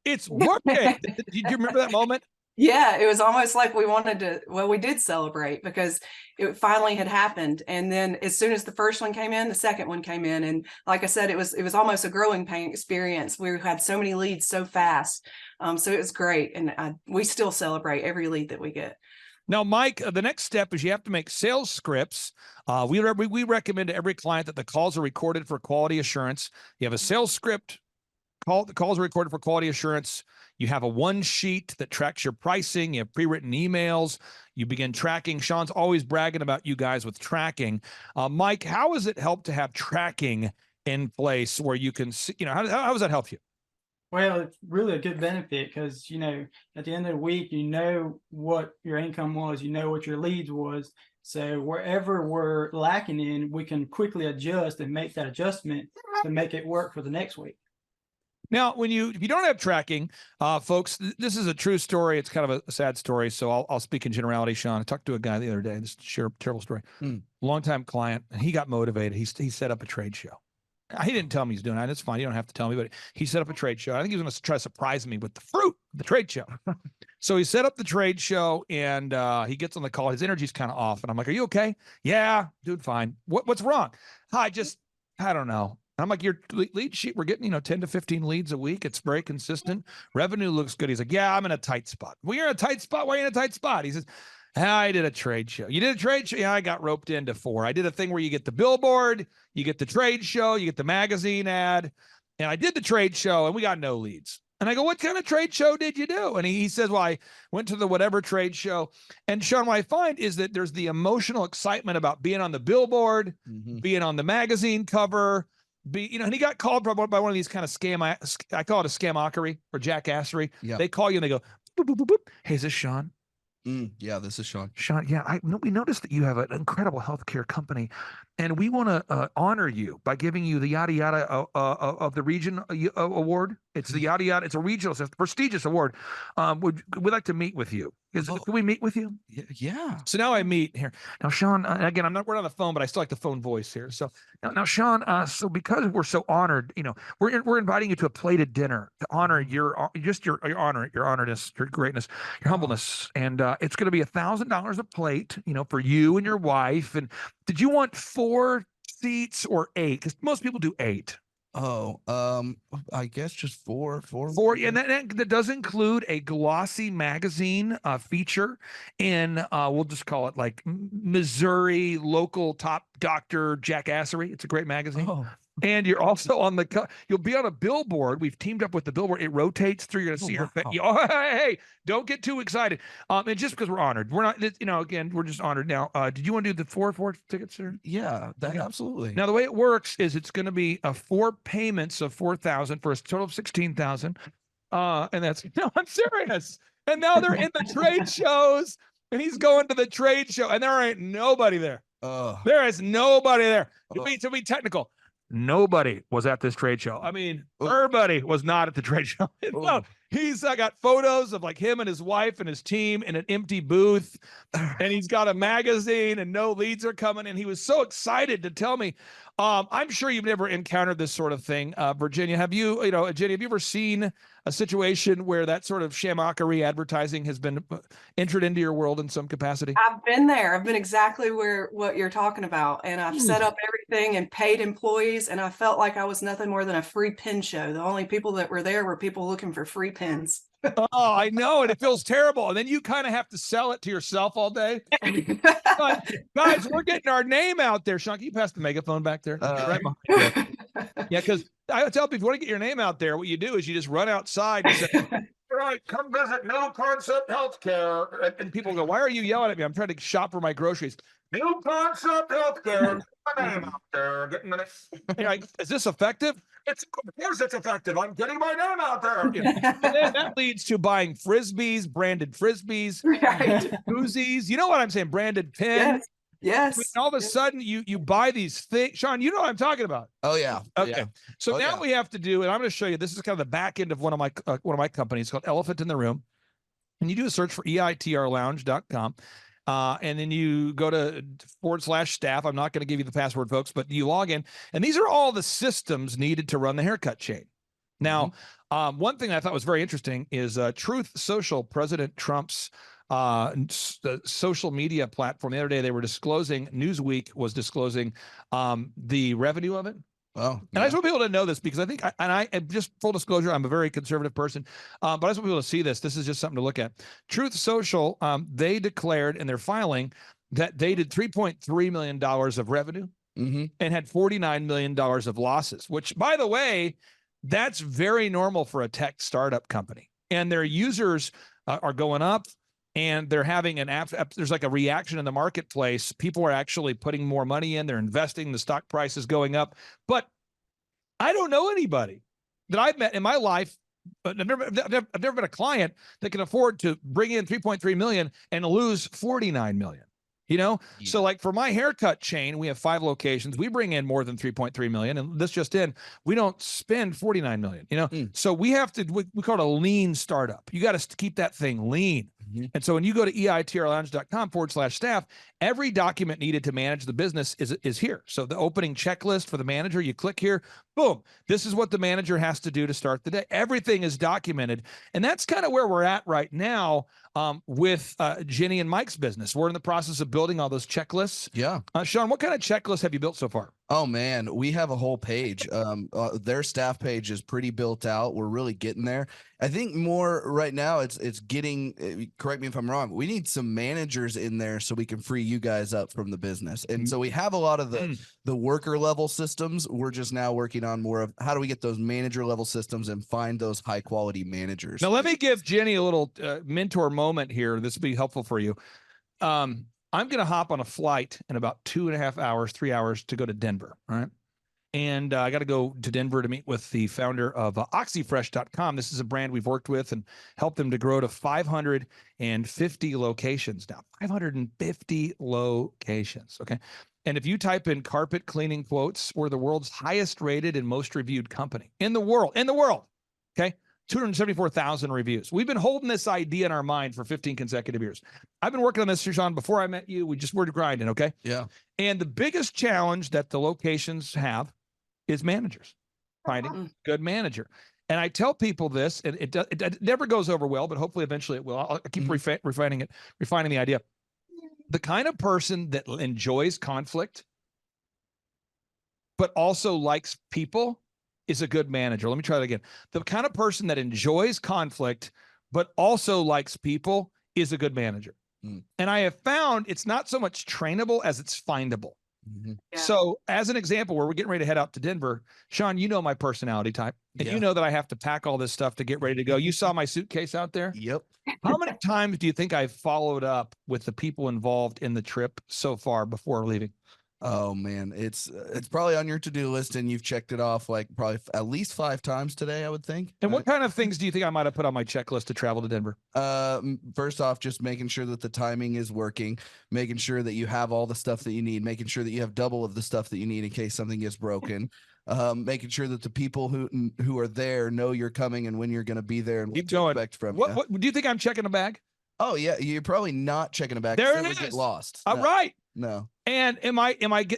it's working? Do you remember that moment? Yeah, it was almost like we did celebrate because it finally had happened. And then as soon as the first one came in, the second one came in. And like I said, it was almost a growing pain experience. We had so many leads so fast. So it was great. And we still celebrate every lead that we get. Now, Mike, the next step is you have to make sales scripts. We recommend to every client that the calls are recorded for quality assurance. You have a sales script. The calls are recorded for quality assurance. You have a one sheet that tracks your pricing. You have pre-written emails. You begin tracking. Sean's always bragging about you guys with tracking. Mike, how has it helped to have tracking in place where you can see, how does that help you? Well, it's really a good benefit because, at the end of the week, you know what your income was, you know what your leads was. So wherever we're lacking in, we can quickly adjust and make that adjustment to make it work for the next week. Now, if you don't have tracking, folks, this is a true story. It's kind of a sad story, so I'll speak in generality. Sean, I talked to a guy the other day. This is a terrible story. Longtime client, and he got motivated. He set up a trade show. He didn't tell me he's doing that. It's fine. You don't have to tell me, but he set up a trade show. I think he was going to try to surprise me with the fruit of the trade show. So he set up the trade show, and he gets on the call. His energy's kind of off, and I'm like, "Are you okay?" "Yeah, dude, fine." What's wrong?" I don't know. I'm like, "Your lead sheet, we're getting, 10 to 15 leads a week. It's very consistent. Revenue looks good." He's like, "Yeah, I'm in a tight spot." "Well, you're in a tight spot. Why are you in a tight spot?" He says, "I did a trade show." "You did a trade show?" "Yeah, I got roped into 4. I did a thing where you get the billboard, you get the trade show, you get the magazine ad. And I did the trade show and we got no leads." And I go, "What kind of trade show did you do?" And he says, "Well, I went to the whatever trade show." And Sean, what I find is that there's the emotional excitement about being on the billboard, being on the magazine cover, and he got called by one of these kind of I call it a scamockery or jackassery. Yeah. They call you and they go, boop, boop, boop, boop. "Hey, is this Sean?" Yeah, this is Sean. "Sean, yeah, we noticed that you have an incredible healthcare company, and we want to honor you by giving you the yada yada of the region award. It's the yada yada. It's a regional, it's a prestigious award. We'd like to meet with you. Can we meet with you?" Yeah. So now I meet here. Now, Sean, again, we're on the phone, but I still like the phone voice here. So now Sean, so because we're so honored, we're inviting you to a plated dinner to honor your honor, your honoredness, your greatness, your humbleness. And it's going to be $1,000 a plate, for you and your wife. And did you want 4 seats or 8? Because most people do 8. Oh, I guess just 4. 4, and that does include a glossy magazine feature in we'll just call it like Missouri local top doctor jackassery. It's a great magazine. Oh. And you're also you'll be on a billboard. We've teamed up with the billboard. It rotates through. You're going to see her face. Wow. Hey, don't get too excited. And just because we're honored, we're not, again, we're just honored. Now, did you want to do the 4 tickets, sir? Yeah, absolutely. Now, the way it works is it's going to be 4 payments of $4,000 for a total of $16,000. And no, I'm serious. And now they're in the trade shows, and he's going to the trade show, and there ain't nobody there. There is nobody there. To be technical, nobody was at this trade show. I mean, everybody was not at the trade show. No, I got photos of like him and his wife and his team in an empty booth, and he's got a magazine and no leads are coming. And he was so excited to tell me, I'm sure you've never encountered this sort of thing. Virginia, have you, Jenny, have you ever seen a situation where that sort of shamockery advertising has been entered into your world in some capacity? I've been there. I've been exactly what you're talking about. And I've set up everything and paid employees. And I felt like I was nothing more than a free pin show. The only people that were there were people looking for free pins. Oh, I know. And it feels terrible. And then you kind of have to sell it to yourself all day. But, guys, we're getting our name out there. Sean, can you pass the megaphone back there? Right behind you. Yeah, because I tell people, if you want to get your name out there, what you do is you just run outside and say, "Right, come visit New Concept Healthcare." And people go, "Why are you yelling at me? I'm trying to shop for my groceries." New Concept Healthcare. Get my name out there. Getting my You're like, "Is this effective?" Of course it's effective. I'm getting my name out there. And then that leads to buying Frisbees, branded Frisbees, Right. koozies. You know what I'm saying? Branded pins. Yes. And all of a sudden you buy these things. Sean, you know what I'm talking about. Oh yeah. Okay. Yeah. So now we have to do, and I'm going to show you, this is kind of the back end of one of my companies called Elephant in the Room. And you do a search for eitrlounge.com. And then you go to /staff. I'm not going to give you the password, folks, but you log in. And these are all the systems needed to run the haircut chain. Now, one thing I thought was very interesting is Truth Social, President Trump's social media platform. The other day they were disclosing, Newsweek was disclosing the revenue of it. Oh, and I just want people to know this because I think, and just full disclosure, I'm a very conservative person, but I just want people to see this. This is just something to look at. Truth Social, they declared in their filing that they did $3.3 million of revenue and had $49 million of losses, which, by the way, that's very normal for a tech startup company. And their users are going up. And they're having there's like a reaction in the marketplace. People are actually putting more money in. They're investing. The stock price is going up. But I don't know anybody that I've met in my life I've never been a client that can afford to bring in 3.3 million and lose 49 million. You know, so like for my haircut chain, we have 5 locations. We bring in more than 3.3 million, and this just in, we don't spend 49 million. You know, so we have to. We call it a lean startup. You got to keep that thing lean. And so when you go to eitrlounge.com/staff, every document needed to manage the business is here. So the opening checklist for the manager, you click here, boom. This is what the manager has to do to start the day. Everything is documented, and that's kind of where we're at right now. With Jenny and Mike's business. We're in the process of building all those checklists. Yeah. Sean, what kind of checklists have you built so far? Oh man, we have a whole page. Their staff page is pretty built out. We're really getting there. I think more right now it's getting, correct me if I'm wrong, we need some managers in there so we can free you guys up from the business. And so we have a lot of the worker level systems. We're just now working on more of how do we get those manager level systems and find those high quality managers. Now let me give Jenny a little mentor moment here. This will be helpful for you. I'm going to hop on a flight in about 2.5 hours, 3 hours to go to Denver. All right. And I got to go to Denver to meet with the founder of OxyFresh.com. This is a brand we've worked with and helped them to grow to 550 locations now. 550 locations. Okay. And if you type in carpet cleaning quotes, we're the world's highest rated and most reviewed company in the world. Okay. 274,000 reviews. We've been holding this idea in our mind for 15 consecutive years. I've been working on this, Sean, before I met you. We're grinding, okay? Yeah. And the biggest challenge that the locations have is managers, finding a good manager. And I tell people this, and it never goes over well, but hopefully eventually it will. I'll keep refining the idea. The kind of person that enjoys conflict, but also likes people, is a good manager. Let me try that again. The kind of person that enjoys conflict, but also likes people is a good manager. And I have found it's not so much trainable as it's findable. So as an example, where we're getting ready to head out to Denver, Sean, you know my personality type, and you know that I have to pack all this stuff to get ready to go. You saw my suitcase out there? Yep. How many times do you think I've followed up with the people involved in the trip so far before leaving? Oh man, it's probably on your to-do list and you've checked it off like probably at least 5 times today, I would think. And what kind of things do you think I might have put on my checklist to travel to Denver? First off, just making sure that the timing is working, making sure that you have all the stuff that you need, making sure that you have double of the stuff that you need in case something gets broken. Making sure that the people who are there know you're coming and when you're going to be there and keep going. Expect from what do you think I'm checking a bag? Oh yeah, you're probably not checking a bag. There it would is. Get lost. All right. No. And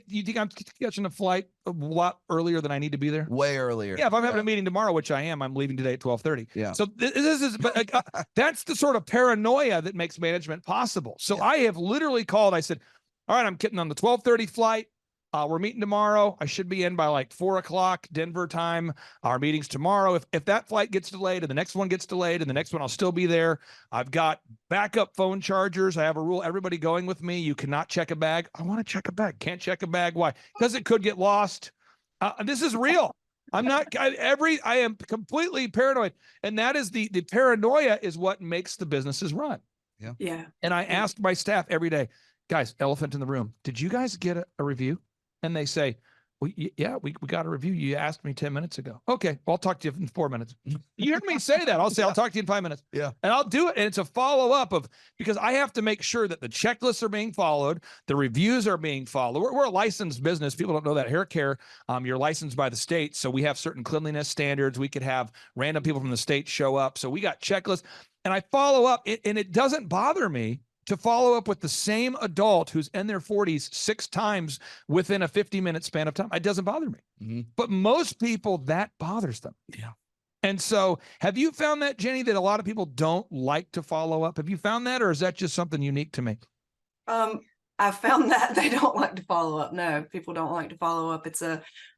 you think I'm catching a flight a lot earlier than I need to be there? Way earlier. Yeah, if I'm having a meeting tomorrow, which I am, I'm leaving today at 12:30. Yeah. So this is, but that's the sort of paranoia that makes management possible. So I have literally called. I said, all right, I'm getting on the 12:30 flight. We're meeting tomorrow. I should be in by like 4 o'clock Denver time. Our meeting's tomorrow. If that flight gets delayed and the next one gets delayed and the next one, I'll still be there. I've got backup phone chargers. I have a rule. Everybody going with me. You cannot check a bag. I want to check a bag. Can't check a bag. Why? Because it could get lost. This is real. I'm not I am completely paranoid. And that is the paranoia is what makes the businesses run. Yeah. Yeah. And I ask my staff every day, guys, elephant in the room. Did you guys get a review? And they say, well, yeah, we got a review. You asked me 10 minutes ago. Okay, well, I'll talk to you in 4 minutes. You heard me say that. I'll say, I'll talk to you in 5 minutes. Yeah. And I'll do it. And it's a follow-up because I have to make sure that the checklists are being followed, the reviews are being followed. We're a licensed business. People don't know that. Hair care, you're licensed by the state. So we have certain cleanliness standards. We could have random people from the state show up. So we got checklists. And I follow up, and it doesn't bother me to follow up with the same adult who's in their 40s 6 times within a 50-minute span of time. It doesn't bother me. But most people, that bothers them. Yeah. And so have you found that, Jenny, that a lot of people don't like to follow up? Have you found that, or is that just something unique to me? I've found that they don't like to follow up. No, people don't like to follow up. It's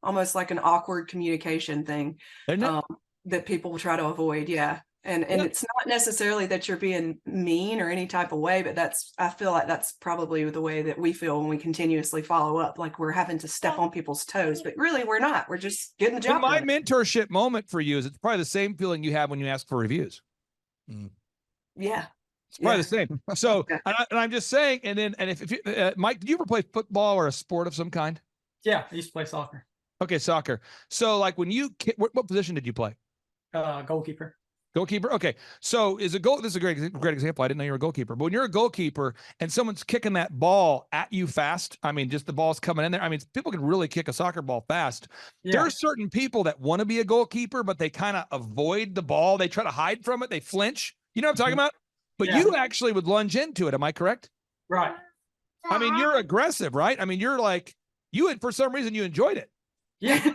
almost like an awkward communication thing that people will try to avoid. Yeah. And it's not necessarily that you're being mean or any type of way, but I feel like that's probably the way that we feel when we continuously follow up, like we're having to step on people's toes, but really we're not. We're just getting the job done. My mentorship moment for you is it's probably the same feeling you have when you ask for reviews. Yeah. It's probably the same. So, and I'm just saying, and if you, Mike, did you ever play football or a sport of some kind? Yeah, I used to play soccer. Okay, soccer. So like when what position did you play? Goalkeeper. Goalkeeper. Okay. So this is a great example. I didn't know you were a goalkeeper, but when you're a goalkeeper and someone's kicking that ball at you fast, I mean, just the ball's coming in there. I mean, people can really kick a soccer ball fast. Yeah. There are certain people that want to be a goalkeeper, but they kind of avoid the ball. They try to hide from it. They flinch. You know what I'm talking about? But Yeah. you actually would lunge into it. Am I correct? Right. I mean, you're aggressive, right? I mean, you're like, for some reason, you enjoyed it. Yeah.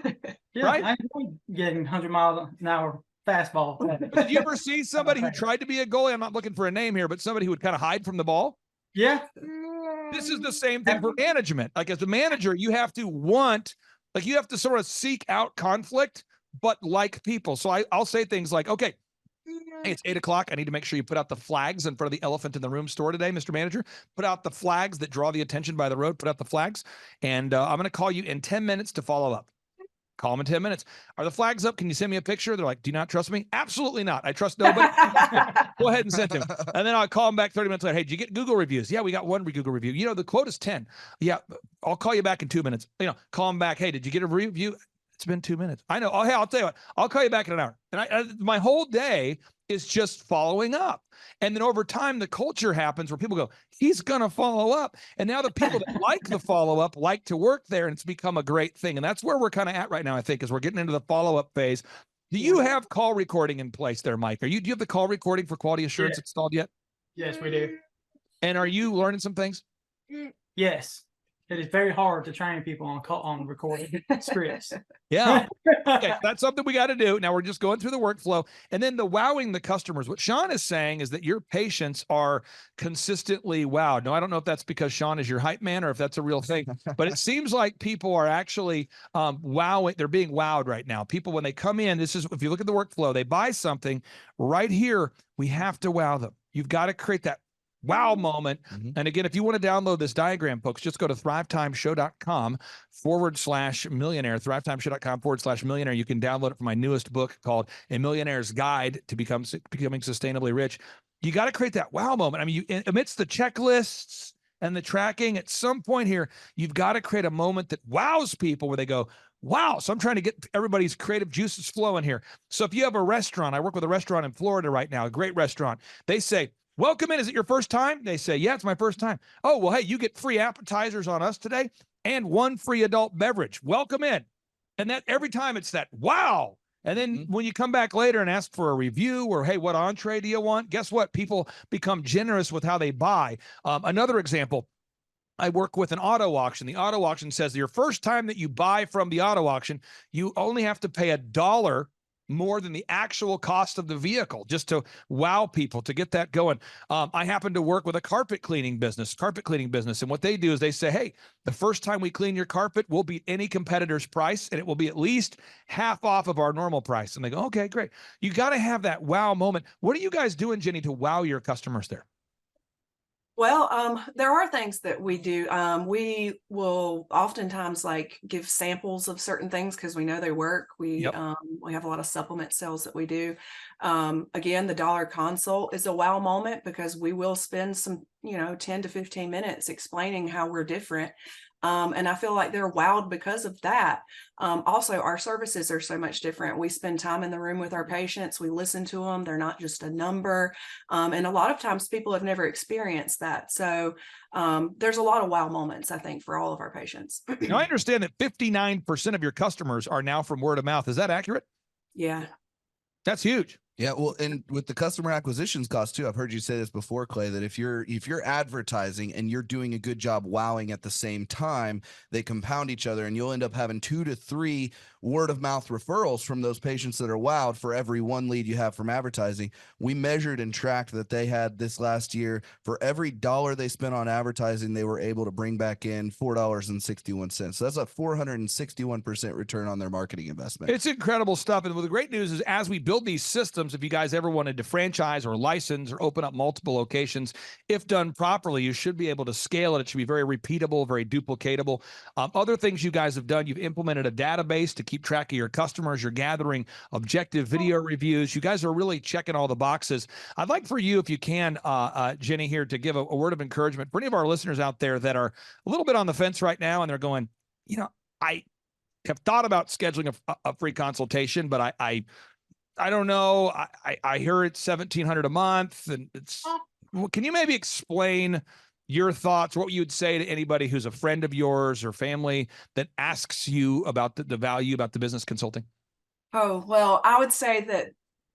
Yeah. Right? I enjoy getting 100 miles an hour fastball. But did you ever see somebody who tried to be a goalie? I'm not looking for a name here, but somebody who would kind of hide from the ball. Yeah. This is the same thing for management. Like as a manager, you have to sort of seek out conflict, but like people. So I'll say things like, okay, hey, it's 8:00. I need to make sure you put out the flags in front of the elephant in the room store today, Mr. Manager. Put out the flags that draw the attention by the road. Put out the flags. And I'm going to call you in 10 minutes to follow up. Call them in 10 minutes. Are the flags up? Can you send me a picture? They're like, do you not trust me? Absolutely not. I trust nobody. Go ahead and send them. And then I'll call them back 30 minutes later. Hey, did you get Google reviews? Yeah, we got one Google review. You know, the quote is 10. Yeah, I'll call you back in 2 minutes. You know, call them back. Hey, did you get a review? It's been 2 minutes. I know. Oh, hey, I'll tell you what. I'll call you back in an hour. And my whole day is just following up. And then over time, the culture happens where people go, he's going to follow up. And now the people that like the follow-up like to work there, and it's become a great thing. And that's where we're kind of at right now, I think, is we're getting into the follow-up phase. Do you have call recording in place there, Mike? Do you have the call recording for quality assurance installed yet? Yes, we do. And are you learning some things? Yes. It is very hard to train people on recording scripts. Yeah. Okay, that's something we got to do. Now we're just going through the workflow. And then the wowing the customers. What Sean is saying is that your patients are consistently wowed. Now, I don't know if that's because Sean is your hype man or if that's a real thing, but it seems like people are actually wowing. They're being wowed right now. People, when they come in, if you look at the workflow, they buy something right here, we have to wow them. You've got to create that wow moment. And again, if you want to download this diagram, folks, just go to thrivetimeshow.com/millionaire, thrivetimeshow.com/millionaire. You can download it from my newest book called A Millionaire's Guide to Becoming Sustainably Rich. You got to create that wow moment. I mean, amidst the checklists and the tracking, at some point here, you've got to create a moment that wows people where they go, wow. So I'm trying to get everybody's creative juices flowing here. So if you have a restaurant, I work with a restaurant in Florida right now, a great restaurant. They say, welcome in. Is it your first time? They say, yeah, it's my first time. Oh, well, hey, you get free appetizers on us today and one free adult beverage. Welcome in. And that every time it's that, wow. And then when you come back later and ask for a review or, hey, what entree do you want? Guess what? People become generous with how they buy. Another example, I work with an auto auction. The auto auction says your first time that you buy from the auto auction, you only have to pay $1 more than the actual cost of the vehicle, just to wow people, to get that going. I happen to work with a carpet cleaning business. And what they do is they say, hey, the first time we clean your carpet, we'll beat any competitor's price, and it will be at least half off of our normal price. And they go, okay, great. You got to have that wow moment. What are you guys doing, Jenny, to wow your customers there? Well, there are things that we do. We will oftentimes like give samples of certain things because we know they work. We have a lot of supplement sales that we do. Again, the dollar consult is a wow moment because we will spend some, 10 to 15 minutes explaining how we're different. And I feel like they're wowed because of that. Also, our services are so much different. We spend time in the room with our patients. We listen to them. They're not just a number. And a lot of times people have never experienced that. So there's a lot of wow moments, I think, for all of our patients. Now, I understand that 59% of your customers are now from word of mouth. Is that accurate? Yeah. That's huge. Yeah, well, and with the customer acquisitions cost too, I've heard you say this before, Clay, that if you're advertising and you're doing a good job wowing at the same time, they compound each other, and you'll end up having 2 to 3 word of mouth referrals from those patients that are wowed for every one lead you have from advertising. We measured and tracked that they had this last year, for every $1 they spent on advertising, they were able to bring back in $4.61. So that's a 461% return on their marketing investment. It's incredible stuff. And the great news is, as we build these systems, if you guys ever wanted to franchise or license or open up multiple locations, if done properly, you should be able to scale it. It should be very repeatable, very duplicatable. Other things you guys have done, you've implemented a database to keep track of your customers. You're gathering objective video reviews. You guys are really checking all the boxes. I'd like for you, if you can, Jenny, here to give a word of encouragement for any of our listeners out there that are a little bit on the fence right now, and they're going, I have thought about scheduling a free consultation, but I I don't know. I hear it's $1,700 a month, and can you maybe explain your thoughts, what you would say to anybody who's a friend of yours or family that asks you about the value about the business consulting? Oh, well, I would say that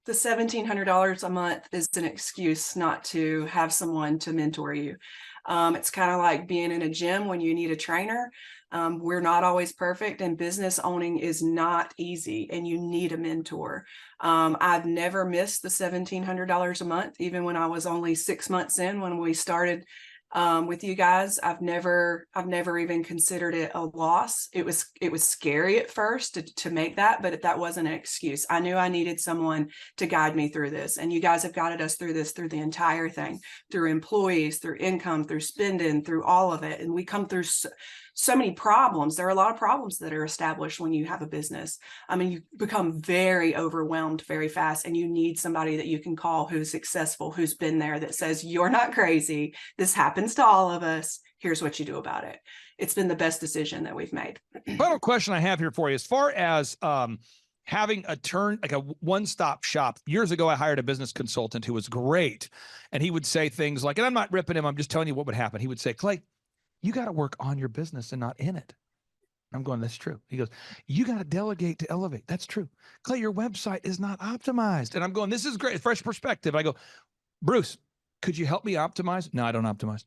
the $1,700 a month is an excuse not to have someone to mentor you. It's kind of like being in a gym when you need a trainer. We're not always perfect, and business owning is not easy, and you need a mentor. I've never missed the $1,700 a month, even when I was only 6 months in when we started with you guys. I've never even considered it a loss. It was scary at first to make that, but that wasn't an excuse. I knew I needed someone to guide me through this, and you guys have guided us through this, through the entire thing, through employees, through income, through spending, through all of it. And we come through so many problems. There are a lot of problems that are established when you have a business. I mean, you become very overwhelmed very fast, and you need somebody that you can call who's successful, who's been there, that says, you're not crazy. This happens to all of us. Here's what you do about it. It's been the best decision that we've made. Final question I have here for you, as far as having like a one-stop shop. Years ago, I hired a business consultant who was great. And he would say things like, and I'm not ripping him, I'm just telling you what would happen. He would say, Clay, you got to work on your business and not in it. I'm going, that's true. He goes, you got to delegate to elevate. That's true. Clay, your website is not optimized. And I'm going, this is great. Fresh perspective. I go, Bruce, could you help me optimize? No, I don't optimize.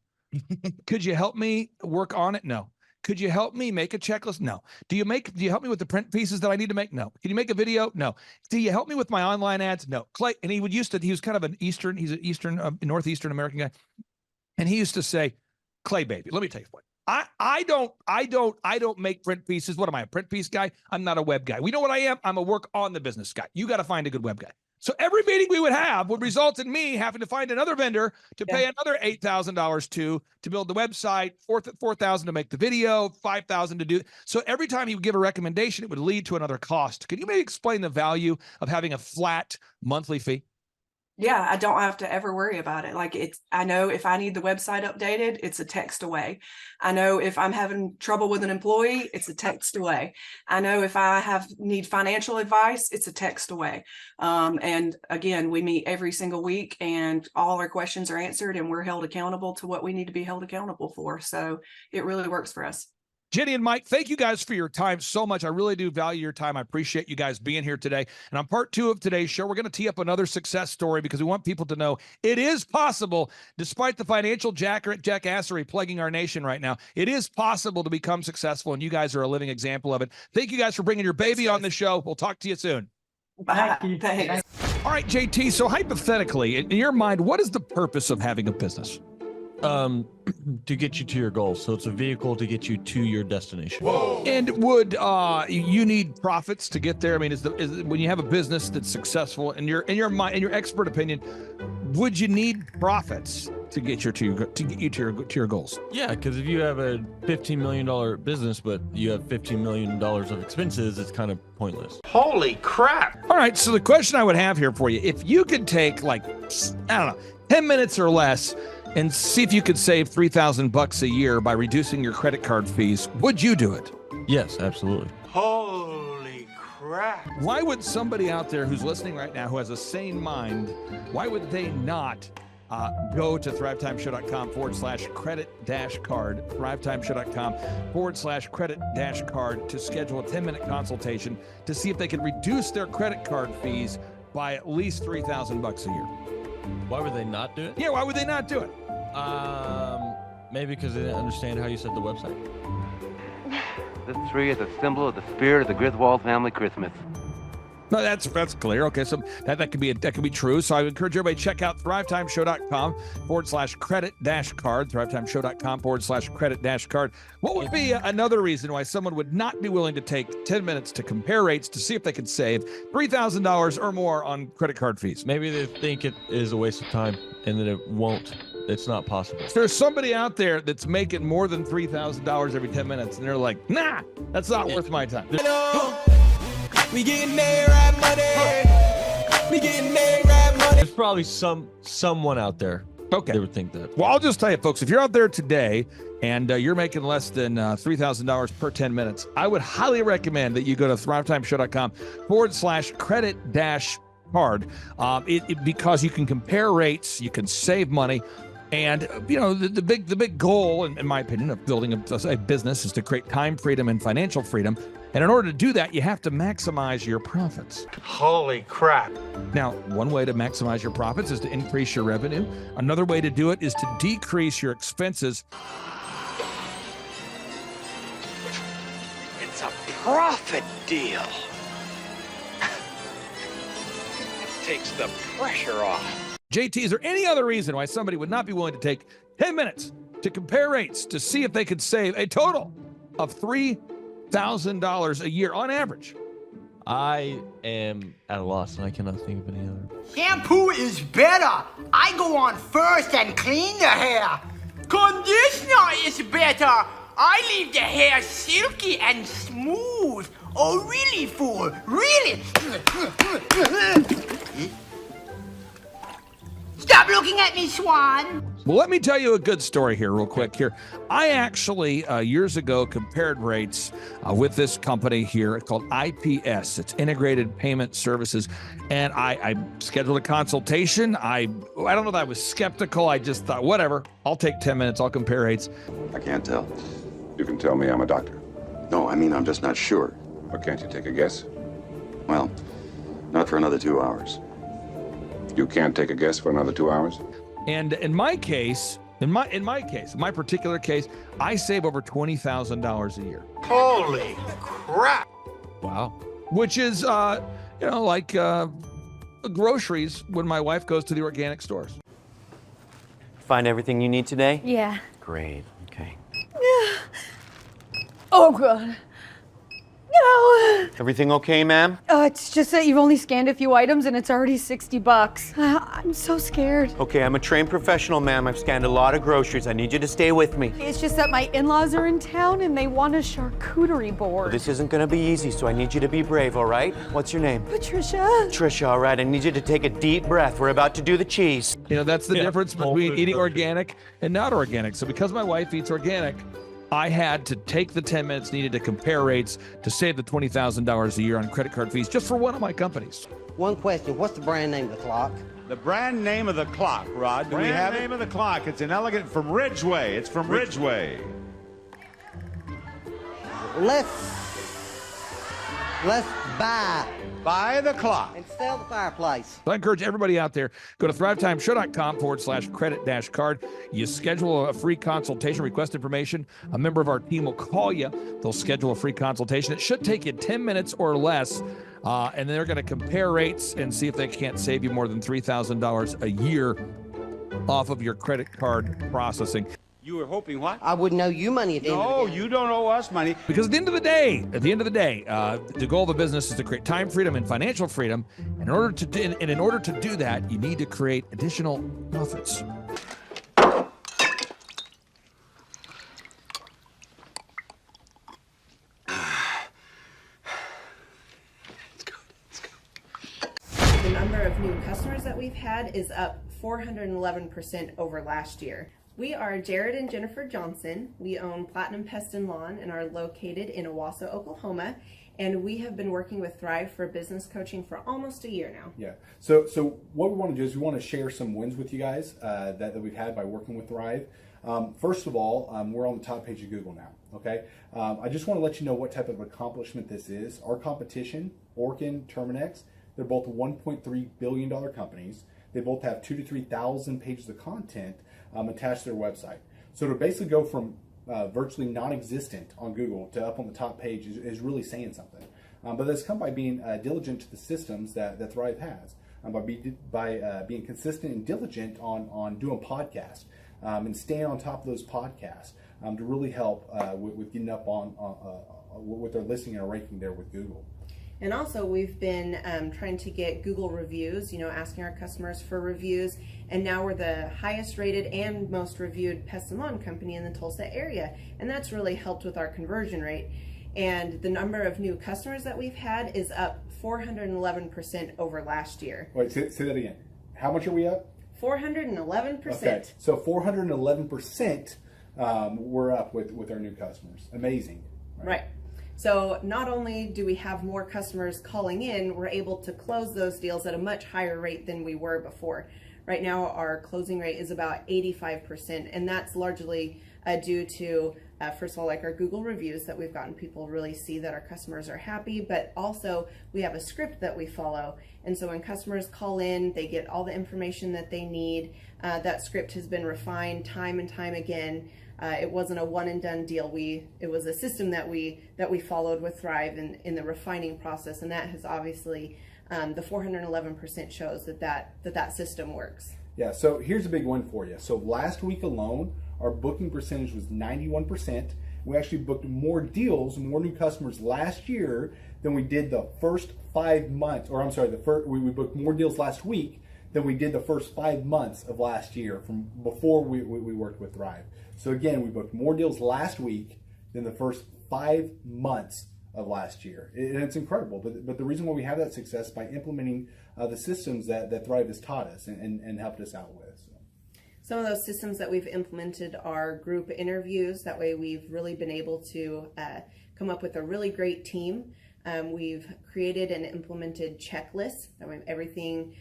Could you help me work on it? No. Could you help me make a checklist? No. Do you help me with the print pieces that I need to make? No. Can you make a video? No. Do you help me with my online ads? No. Clay, and he was kind of he's an Northeastern American guy. And he used to say, Clay, baby, let me tell you what. I don't make print pieces. What am I, a print piece guy? I'm not a web guy. We know what I am. I'm a work on the business guy. You got to find a good web guy. So every meeting we would have would result in me having to find another vendor to pay another $8,000 to build the website, $4,000 to make the video, $5,000 to do. So every time he would give a recommendation, it would lead to another cost. Can you maybe explain the value of having a flat monthly fee? Yeah, I don't have to ever worry about it. Like I know if I need the website updated, it's a text away. I know if I'm having trouble with an employee, it's a text away. I know if I need financial advice, it's a text away. And again, we meet every single week, and all our questions are answered, and we're held accountable to what we need to be held accountable for. So it really works for us. Jenny and Mike, thank you guys for your time so much. I really do value your time. I appreciate you guys being here today. And on part 2 of today's show, we're going to tee up another success story because we want people to know it is possible, despite the financial jackassery plaguing our nation right now. It is possible to become successful, and you guys are a living example of it. Thank you guys for bringing your baby on the show. We'll talk to you soon. Bye. Thanks. All right, JT, so hypothetically, in your mind, what is the purpose of having a business? To get you to your goals. So it's a vehicle to get you to your destination. Whoa. And would you need profits to get there? I mean, is when you have a business that's successful, in your mind, in your expert opinion, would you need profits to get you to your goals? Yeah, because if you have a $15 million business, but you have $15 million of expenses, it's kind of pointless. Holy crap! All right, so the question I would have here for you: if you could take 10 minutes or less, and see if you could save $3,000 a year by reducing your credit card fees, would you do it? Yes, absolutely. Holy crap. Why would somebody out there who's listening right now who has a sane mind, why would they not go to thrivetimeshow.com/credit-card, thrivetimeshow.com/credit-card to schedule a 10-minute consultation to see if they can reduce their credit card fees by at least $3,000 a year. Why would they not do it? Yeah, why would they not do it? Maybe because they didn't understand how you set the website. This tree is a symbol of the spirit of the Griswold family Christmas. No, that's clear. Okay, so that could be true. So I would encourage everybody to check out thrivetimeshow.com/credit-card, thrivetimeshow.com/credit-card. What would be another reason why someone would not be willing to take 10 minutes to compare rates to see if they could save $3,000 or more on credit card fees? Maybe they think it is a waste of time and that it won't. It's not possible. If there's somebody out there that's making more than $3,000 every 10 minutes, and they're like, nah, that's not worth my time. We getting there, right money. We getting there, right money. There's probably someone out there. Okay. They would think that. Well, I'll just tell you, folks, if you're out there today and you're making less than $3,000 per 10 minutes, I would highly recommend that you go to thrivetimeshow.com/credit-card. card, because you can compare rates, you can save money. And, you know, the big goal, in my opinion, of building a business is to create time freedom and financial freedom. And in order to do that, you have to maximize your profits. Holy crap. Now, one way to maximize your profits is to increase your revenue. Another way to do it is to decrease your expenses. It's a profit deal. It takes the pressure off. JT, is there any other reason why somebody would not be willing to take 10 minutes to compare rates to see if they could save a total of $3,000 a year on average? I am at a loss, and I cannot think of any other. Shampoo is better. I go on first and clean the hair. Conditioner is better. I leave the hair silky and smooth. Oh, really, fool? Really? Stop looking at me, Swan. Well, let me tell you a good story here real quick here. I actually, years ago, compared rates with this company here called IPS. It's Integrated Payment Services. And I scheduled a consultation. I don't know that I was skeptical. I just thought, whatever, I'll take 10 minutes. I'll compare rates. I can't tell. You can tell me I'm a doctor. No, I mean, I'm just not sure. But can't you take a guess? Well, not for another 2 hours. You can't take a guess for another 2 hours? And in my case, in my particular case, I save over $20,000 a year. Holy crap. Wow. Which is, you know, like groceries when my wife goes to the organic stores. Find everything you need today? Yeah. Great. Okay. Oh, God. No. Everything okay, ma'am? It's just that you've only scanned a few items and it's already $60. I'm so scared. Okay, I'm a trained professional, ma'am. I've scanned a lot of groceries. I need you to stay with me. It's just that my in-laws are in town and they want a charcuterie board. Well, this isn't gonna be easy, so I need you to be brave, all right? What's your name? Patricia. Trisha, all right. I need you to take a deep breath. We're about to do the cheese. You know, that's the difference between eating organic and not organic. So because my wife eats organic, I had to take the 10 minutes needed to compare rates to save the $20,000 a year on credit card fees just for one of my companies. One question, what's the brand name of the clock? The brand name of the clock, Rod. Do we have name of the clock? It's an elegant from Ridgeway. It's from Ridgeway. Let's buy the clock and sell the fireplace. So I encourage everybody out there, go to thrivetimeshow.com/credit-card. You schedule a free consultation, request information. A member of our team will call you. They'll schedule a free consultation. It should take you 10 minutes or less. And they're going to compare rates and see if they can't save you more than $3,000 a year off of your credit card processing. You were hoping what? I wouldn't owe you money at the end of the day. No, you don't owe us money. Because at the end of the day, the goal of the business is to create time freedom and financial freedom. And in order to do that, you need to create additional profits. The number of new customers that we've had is up 411% over last year. We are Jared and Jennifer Johnson. We own Platinum Pest and Lawn and are located in Owasso, Oklahoma. And we have been working with Thrive for business coaching for almost a year now. Yeah. So what we want to do is we want to share some wins with you guys that we've had by working with Thrive. First of all, we're on the top page of Google now. Okay. I just want to let you know what type of accomplishment this is. Our competition, Orkin, Terminex, they're both $1.3 billion companies. They both have 2,000 to 3,000 pages of content attached to their website. So to basically go from virtually non-existent on Google to up on the top page is really saying something. But that's come by being diligent to the systems that Thrive has, by being consistent and diligent on doing podcasts and staying on top of those podcasts to really help with getting up on with their listing and ranking there with Google. And also we've been trying to get Google reviews, asking our customers for reviews. And now we're the highest rated and most reviewed pest and lawn company in the Tulsa area. And that's really helped with our conversion rate. And the number of new customers that we've had is up 411% over last year. Wait, say that again. How much are we up? 411%. Okay, so 411% we're up with our new customers. Amazing. Right. So not only do we have more customers calling in, we're able to close those deals at a much higher rate than we were before. Right now, our closing rate is about 85%, and that's largely due to, first of all, like our Google reviews that we've gotten people really see that our customers are happy, but also we have a script that we follow. And so when customers call in, they get all the information that they need. That script has been refined time and time again. It wasn't a one and done deal. It was a system that we followed with Thrive in the refining process, and that has obviously the 411% shows that system works. Yeah, so here's a big one for you. So last week alone, our booking percentage was 91%. We actually booked more deals, more new customers last year than we did the first 5 months, or I'm sorry, we booked more deals last week than we did the first 5 months of last year from before we worked with Thrive. So again, we booked more deals last week than the first 5 months of last year. And it's incredible. But the reason why we have that success by implementing the systems that Thrive has taught us and helped us out with. Some of those systems that we've implemented are group interviews. That way we've really been able to come up with a really great team. We've created and implemented checklists. That way everything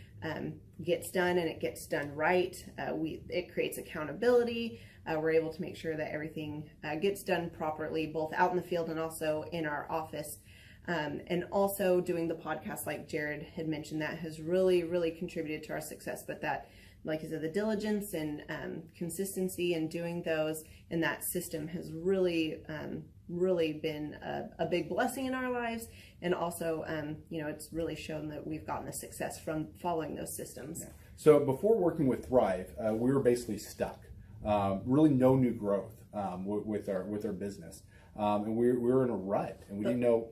gets done and it gets done right. It creates accountability. We're able to make sure that everything gets done properly, both out in the field and also in our office. And also doing the podcast, like Jared had mentioned, that has really, really contributed to our success. But that, like you said, the diligence and consistency in doing those and that system has really, really been a big blessing in our lives. And also, it's really shown that we've gotten the success from following those systems. Yeah. So before working with Thrive, we were basically stuck. Really no new growth with our business. And we were in a rut, and we didn't know.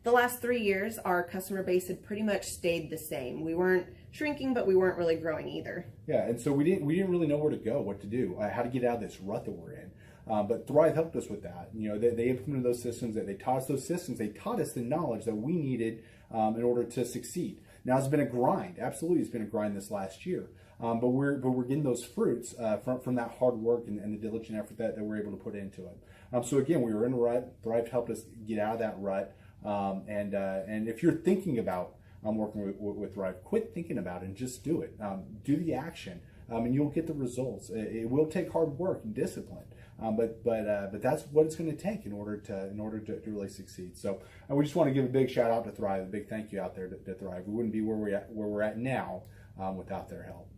The last 3 years, our customer base had pretty much stayed the same. We weren't shrinking, but we weren't really growing either. Yeah, and so we didn't really know where to go, what to do, how to get out of this rut that we're in. But Thrive helped us with that. They implemented those systems. They taught us those systems. They taught us the knowledge that we needed in order to succeed. Now it's been a grind. Absolutely, it's been a grind this last year. But we're getting those fruits from that hard work and the diligent effort that we're able to put into it. So again, we were in a rut. Thrive helped us get out of that rut. And if you're thinking about working with Thrive, quit thinking about it and just do it. Do the action, and you'll get the results. It will take hard work and discipline, but that's what it's going to take in order to really succeed. So we just want to give a big shout out to Thrive, a big thank you out there to Thrive. We wouldn't be where we're at now without their help.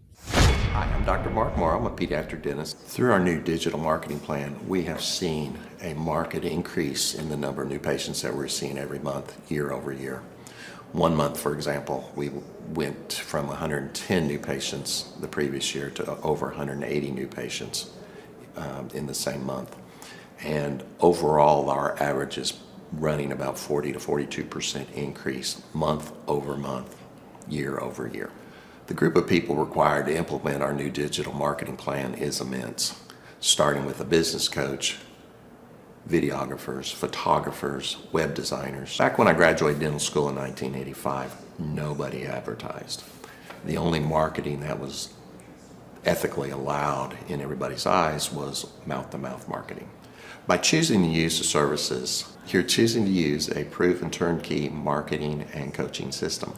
Hi, I'm Dr. Mark Morrow. I'm a pediatric dentist. Through our new digital marketing plan, we have seen a marked increase in the number of new patients that we're seeing every month, year over year. 1 month, for example, we went from 110 new patients the previous year to over 180 new patients in the same month. And overall, our average is running about 40 to 42% increase month over month, year over year. The group of people required to implement our new digital marketing plan is immense, starting with a business coach, videographers, photographers, web designers. Back when I graduated dental school in 1985, nobody advertised. The only marketing that was ethically allowed in everybody's eyes was mouth-to-mouth marketing. By choosing to use the services, you're choosing to use a proven turnkey marketing and coaching system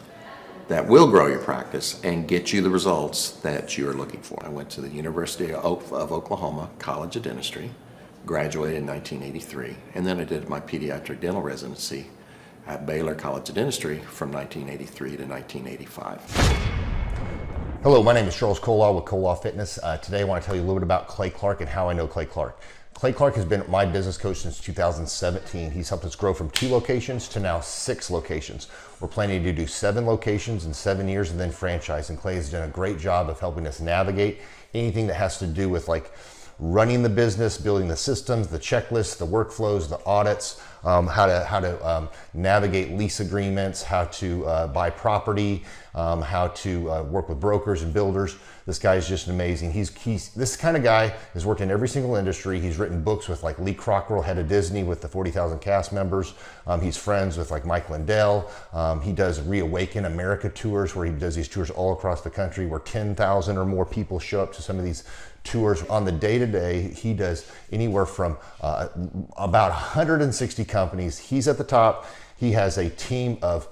that will grow your practice and get you the results that you're looking for. I went to the University of Oklahoma College of Dentistry, graduated in 1983, and then I did my pediatric dental residency at Baylor College of Dentistry from 1983 to 1985. Hello, my name is Charles Kolaw with Kolaw Fitness. Today I want to tell you a little bit about Clay Clark and how I know Clay Clark. Clay Clark has been my business coach since 2017. He's helped us grow from 2 locations to now 6 locations. We're planning to do 7 locations in 7 years and then franchise. And Clay has done a great job of helping us navigate anything that has to do with like running the business, building the systems, the checklists, the workflows, the audits, how to navigate lease agreements, how to buy property, how to work with brokers and builders. This guy is just amazing. He's this kind of guy has worked in every single industry. He's written books with like Lee Cockrell, head of Disney, with the 40,000 cast members. He's friends with like Mike Lindell. He does Reawaken America tours where he does these tours all across the country where 10,000 or more people show up to some of these tours. On the day-to-day, he does anywhere from about 160 companies. He's at the top. He has a team of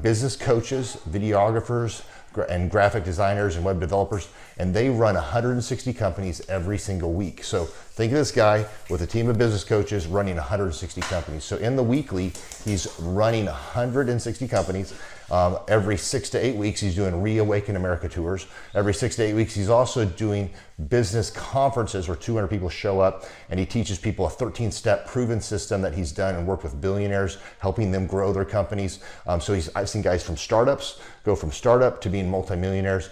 business coaches, videographers, and graphic designers and web developers, and they run 160 companies every single week. So think of this guy with a team of business coaches running 160 companies. So in the weekly, he's running 160 companies. Every 6 to 8 weeks, he's doing Reawaken America tours. Every 6 to 8 weeks, he's also doing business conferences where 200 people show up, and he teaches people a 13-step proven system that he's done and worked with billionaires, helping them grow their companies. I've seen guys from startups go from startup to being multimillionaires,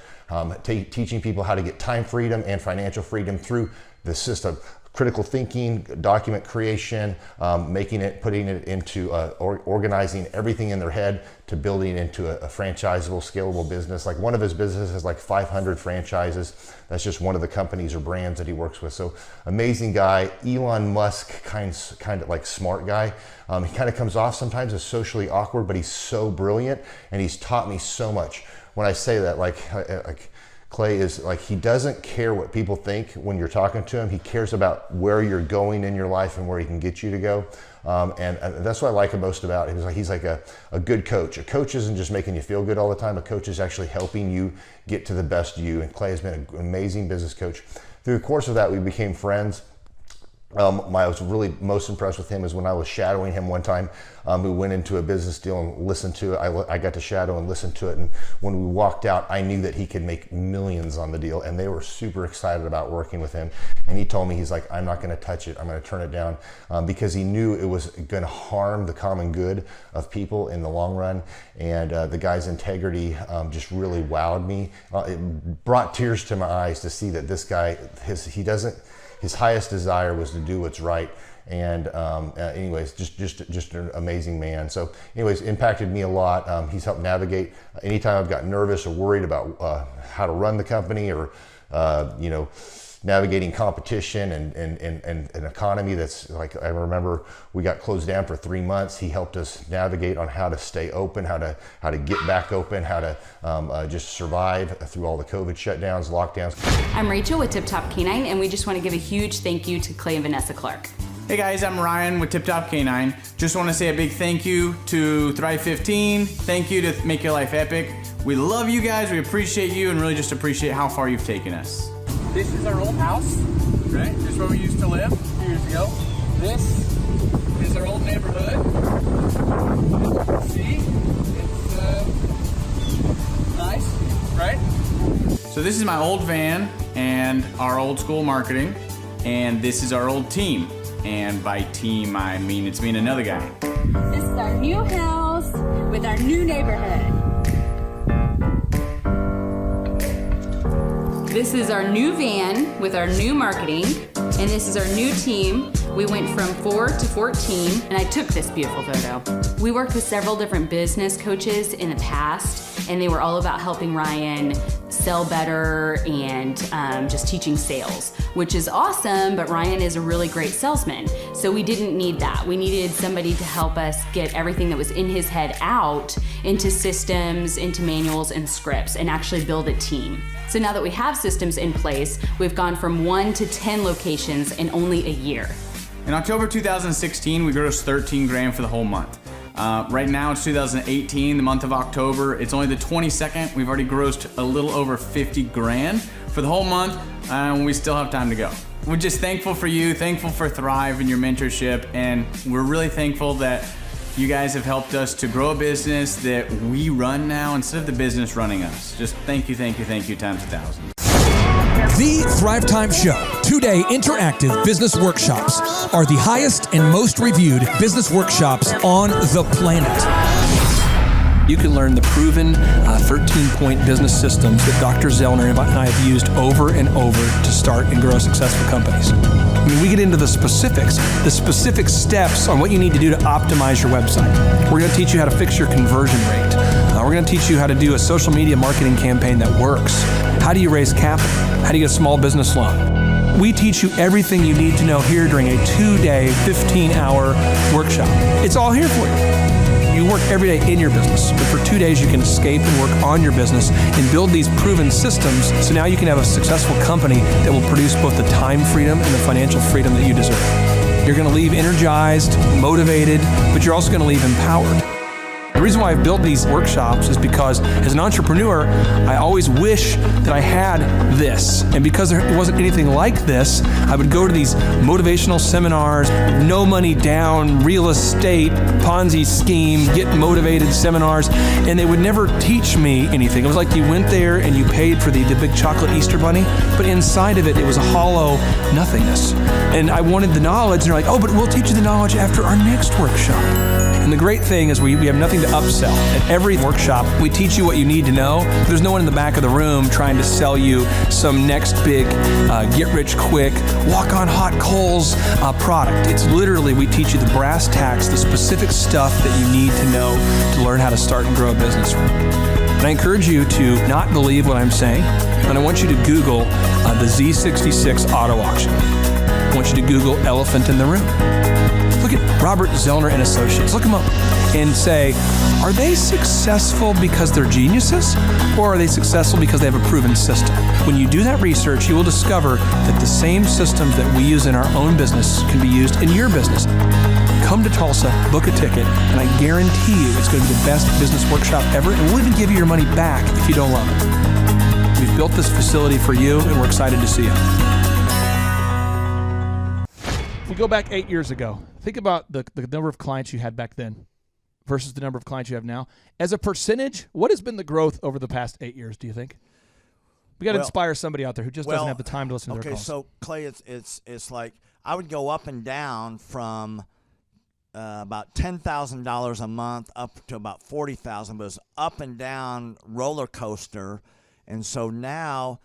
teaching people how to get time freedom and financial freedom through the system. Critical thinking, document creation, putting it into organizing everything in their head to building into a franchisable, scalable business. Like one of his businesses has like 500 franchises. That's just one of the companies or brands that he works with. So amazing guy. Elon Musk, kind of like smart guy. He kind of comes off sometimes as socially awkward, but he's so brilliant, and he's taught me so much. When I say that, like Clay is like, he doesn't care what people think when you're talking to him. He cares about where you're going in your life and where he can get you to go. And that's what I like him most about him. He's like a good coach. A coach isn't just making you feel good all the time. A coach is actually helping you get to the best you. And Clay has been an amazing business coach. Through the course of that, we became friends. I was really most impressed with him is when I was shadowing him one time. We went into a business deal and listened to it. I got to shadow and listen to it. And when we walked out, I knew that he could make millions on the deal. And they were super excited about working with him. And he told me, he's like, I'm not going to touch it. I'm going to turn it down, because he knew it was going to harm the common good of people in the long run. And the guy's integrity just really wowed me. It brought tears to my eyes to see that this guy, his highest desire was to do what's right. And anyways, just an amazing man. So anyways, impacted me a lot. He's helped navigate anytime I've got nervous or worried about how to run the company, or navigating competition and an economy that's like, I remember we got closed down for 3 months. He helped us navigate on how to stay open, how to get back open, how to just survive through all the COVID shutdowns, lockdowns. I'm Rachel with Tip Top Canine, and we just want to give a huge thank you to Clay and Vanessa Clark. Hey guys, I'm Ryan with Tip Top Canine. Just want to say a big thank you to Thrive 15. Thank you to Make Your Life Epic. We love you guys, we appreciate you, and really just appreciate how far you've taken us. This is our old house, right? This is where we used to live a few years ago. This is our old neighborhood. See? It's nice, right? So this is my old van and our old school marketing, and this is our old team. And by team, I mean it's me and another guy. This is our new house with our new neighborhood. This is our new van with our new marketing, and this is our new team. We went from 4 to 14, and I took this beautiful photo. We worked with several different business coaches in the past, and they were all about helping Ryan sell better and just teaching sales, which is awesome, but Ryan is a really great salesman. So we didn't need that. We needed somebody to help us get everything that was in his head out into systems, into manuals and scripts, and actually build a team. So now that we have systems in place, we've gone from 1 to 10 locations in only a year. In October 2016, we grossed 13 grand for the whole month. Right now it's 2018, the month of October. It's only the 22nd. We've already grossed a little over 50 grand for the whole month, and we still have time to go. We're just thankful for you, thankful for Thrive and your mentorship, and we're really thankful that you guys have helped us to grow a business that we run now instead of the business running us. Just thank you times 1,000. The Thrive Time Show 2-day interactive business workshops are the highest and most reviewed business workshops on the planet. You can learn the proven 13-point business systems that Dr. Zellner and I have used over and over to start and grow successful companies. I mean, we get into the specific steps on what you need to do to optimize your website. We're going to teach you how to fix your conversion rate. We're going to teach you how to do a social media marketing campaign that works. How do you raise capital? How do you get a small business loan? We teach you everything you need to know here during a 2-day, 15-hour workshop. It's all here for you. You work every day in your business, but for 2 days you can escape and work on your business and build these proven systems so now you can have a successful company that will produce both the time freedom and the financial freedom that you deserve. You're going to leave energized, motivated, but you're also going to leave empowered. The reason why I've built these workshops is because as an entrepreneur, I always wish that I had this. And because there wasn't anything like this, I would go to these motivational seminars, no money down, real estate, Ponzi scheme, get motivated seminars, and they would never teach me anything. It was like you went there and you paid for the big chocolate Easter bunny, but inside of it, it was a hollow nothingness. And I wanted the knowledge, and they're like, oh, but we'll teach you the knowledge after our next workshop. And the great thing is we have nothing to upsell. At every workshop, we teach you what you need to know. There's no one in the back of the room trying to sell you some next big get-rich-quick, walk-on-hot-coals product. It's literally, we teach you the brass tacks, the specific stuff that you need to know to learn how to start and grow a business. And I encourage you to not believe what I'm saying, and I want you to Google the Z66 auto auction. I want you to Google elephant in the room. Look at Robert Zellner and Associates. Look them up and say, are they successful because they're geniuses, or are they successful because they have a proven system? When you do that research, you will discover that the same systems that we use in our own business can be used in your business. Come to Tulsa, book a ticket, and I guarantee you it's going to be the best business workshop ever, and we'll even give you your money back if you don't love it. We've built this facility for you, and we're excited to see you. We go back 8 years ago. Think about the number of clients you had back then versus the number of clients you have now. As a percentage, what has been the growth over the past 8 years, do you think? We got to inspire somebody out there who just doesn't have the time to listen to their calls. Okay, so Clay, it's like I would go up and down from about $10,000 a month up to about $40,000, but it's up and down roller coaster. And so now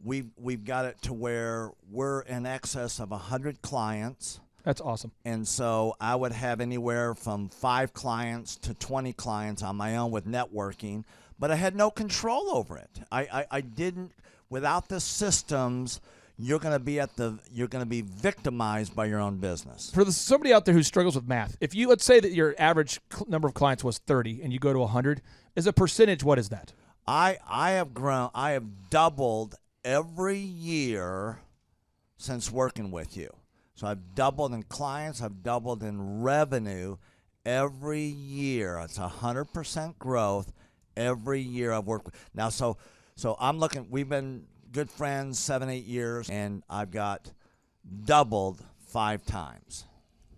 we've got it to where we're in excess of 100 clients. That's awesome. And so I would have anywhere from 5 clients to 20 clients on my own with networking, but I had no control over it. I didn't, without the systems, you're going to be victimized by your own business. For somebody out there who struggles with math, if you, let's say that your average number of clients was 30 and you go to 100, as a percentage, what is that? I have grown, I have doubled every year since working with you. So I've doubled in clients, I've doubled in revenue every year. It's 100% growth every year I've worked with. Now, so I'm looking, we've been good friends 7-8 years, and I've got doubled 5 times.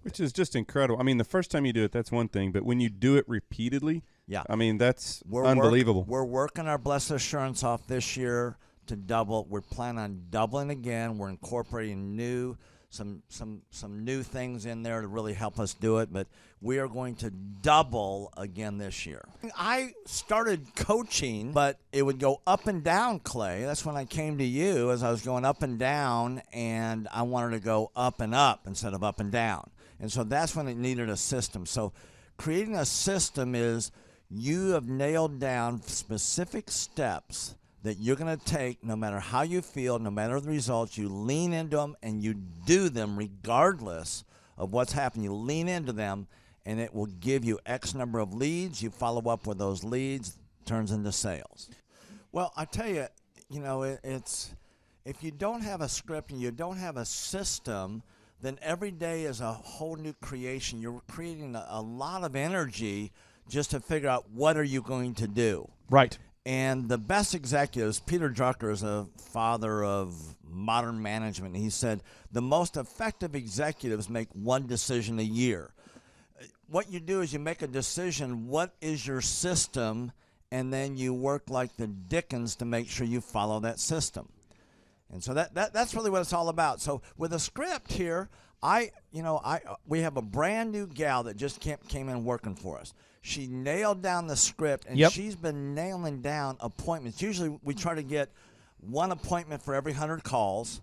Which is just incredible. I mean, the first time you do it, that's one thing, but when you do it repeatedly, yeah, I mean, that's unbelievable. We're working our Blessed Assurance off this year to double. We're planning on doubling again. We're incorporating some new things in there to really help us do it, but we are going to double again this year. I started coaching, but it would go up and down, Clay. That's when I came to you, as I was going up and down, and I wanted to go up and up instead of up and down. And so that's when it needed a system. So creating a system is you have nailed down specific steps that you're going to take no matter how you feel, no matter the results. You lean into them and you do them regardless of what's happening. You lean into them and it will give you X number of leads. You follow up with those leads, turns into sales. Well, I tell you, it's if you don't have a script and you don't have a system, then every day is a whole new creation. You're creating a lot of energy just to figure out what are you going to do. Right. And the best executives, Peter Drucker is a father of modern management. He said, the most effective executives make one decision a year. What you do is you make a decision, what is your system, and then you work like the Dickens to make sure you follow that system. And so that's really what it's all about. So with a script here, we have a brand new gal that just came in working for us. She nailed down the script, and she's been nailing down appointments. Usually we try to get one appointment for every 100 calls.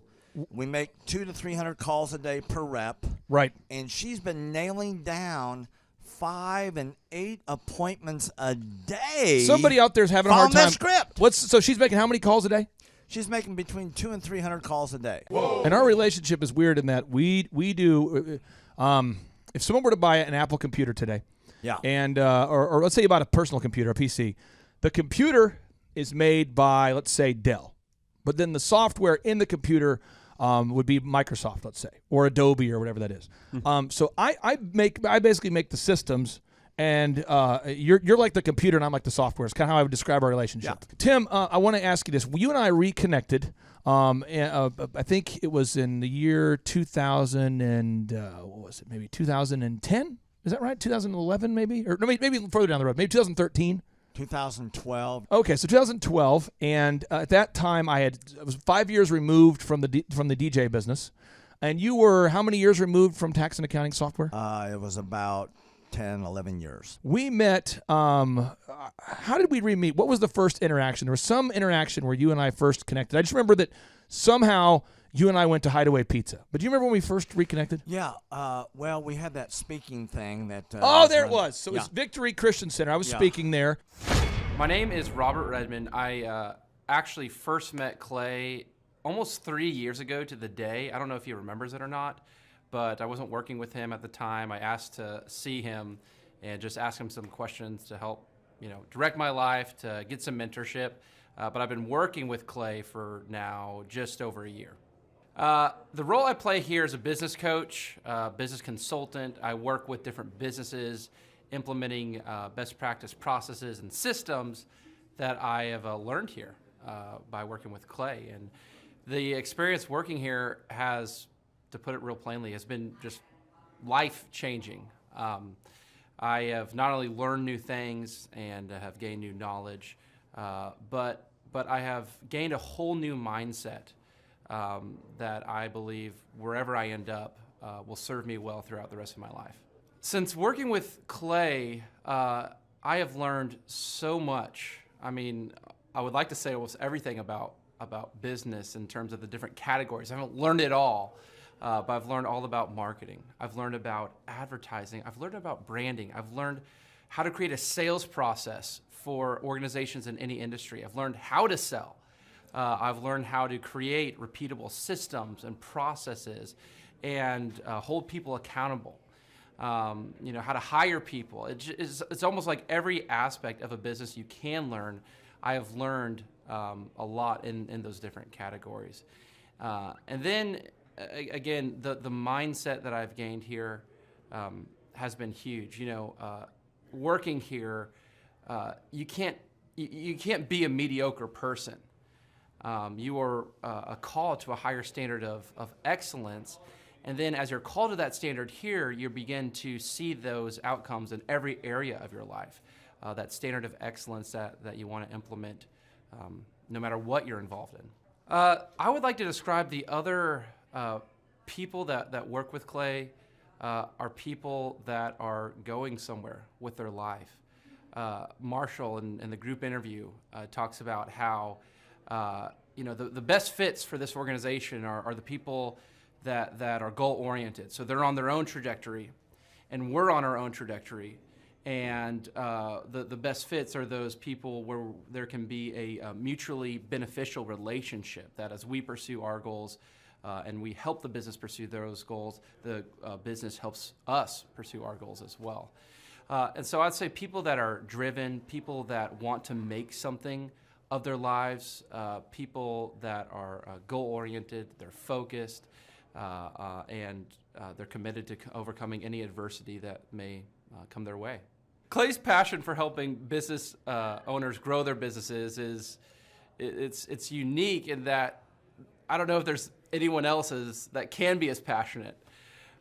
We make 200 to 300 calls a day per rep. Right. And she's been nailing down 5 and 8 appointments a day. Somebody out there is having a hard time. That script. So she's making how many calls a day? She's making between 200 and 300 calls a day. Whoa. And our relationship is weird in that we do. If someone were to buy an Apple computer today, Yeah. And or let's say you bought a personal computer, a PC. The computer is made by, let's say, Dell, but then the software in the computer would be Microsoft, let's say, or Adobe or whatever that is. So I basically make the systems, and you're like the computer and I'm like the software. It's kind of how I would describe our relationship. Yeah. Tim, I want to ask you this. You and I reconnected. I think it was in the year 2000 and what was it? Maybe 2010. Is that right? 2011, maybe, or no, maybe further down the road. Maybe 2013. 2012. Okay, so 2012, and at that time I was 5 years removed from the DJ business, and you were how many years removed from tax and accounting software? It was about 10, 11 years. We met. How did we re-meet? What was the first interaction? There was some interaction where you and I first connected. I just remember that somehow you and I went to Hideaway Pizza. But do you remember when we first reconnected? Yeah. Well, we had that speaking thing that. There it was. So it's Victory Christian Center. I was speaking there. My name is Robert Redmond. I actually first met Clay almost 3 years ago to the day. I don't know if he remembers it or not, but I wasn't working with him at the time. I asked to see him and just ask him some questions to help, direct my life, to get some mentorship. But I've been working with Clay for now just over a year. The role I play here is a business coach, business consultant. I work with different businesses implementing best practice processes and systems that I have learned here by working with Clay. And the experience working here has, to put it real plainly, has been just life-changing. I have not only learned new things and have gained new knowledge, but I have gained a whole new mindset that I believe wherever I end up will serve me well throughout the rest of my life. Since working with Clay, I have learned so much. I mean, I would like to say almost everything about business in terms of the different categories. I haven't learned it all, but I've learned all about marketing. I've learned about advertising. I've learned about branding. I've learned how to create a sales process for organizations in any industry. I've learned how to sell. I've learned how to create repeatable systems and processes and hold people accountable. How to hire people. It's almost like every aspect of a business you can learn. I have learned a lot in those different categories. And then, again, the mindset that I've gained here has been huge. Working here, you can't be a mediocre person. You are called to a higher standard of excellence. And then as you're called to that standard here, you begin to see those outcomes in every area of your life, that standard of excellence that you want to implement no matter what you're involved in. I would like to describe the other people that work with Clay are people that are going somewhere with their life. Marshall in the group interview talks about how the best fits for this organization are the people that are goal-oriented. So they're on their own trajectory, and we're on our own trajectory. And the best fits are those people where there can be a mutually beneficial relationship, that as we pursue our goals and we help the business pursue those goals, the business helps us pursue our goals as well. And so I'd say people that are driven, people that want to make something of their lives, people that are goal-oriented, they're focused, and they're committed to overcoming any adversity that may come their way. Clay's passion for helping business owners grow their businesses it's unique in that I don't know if there's anyone else that can be as passionate.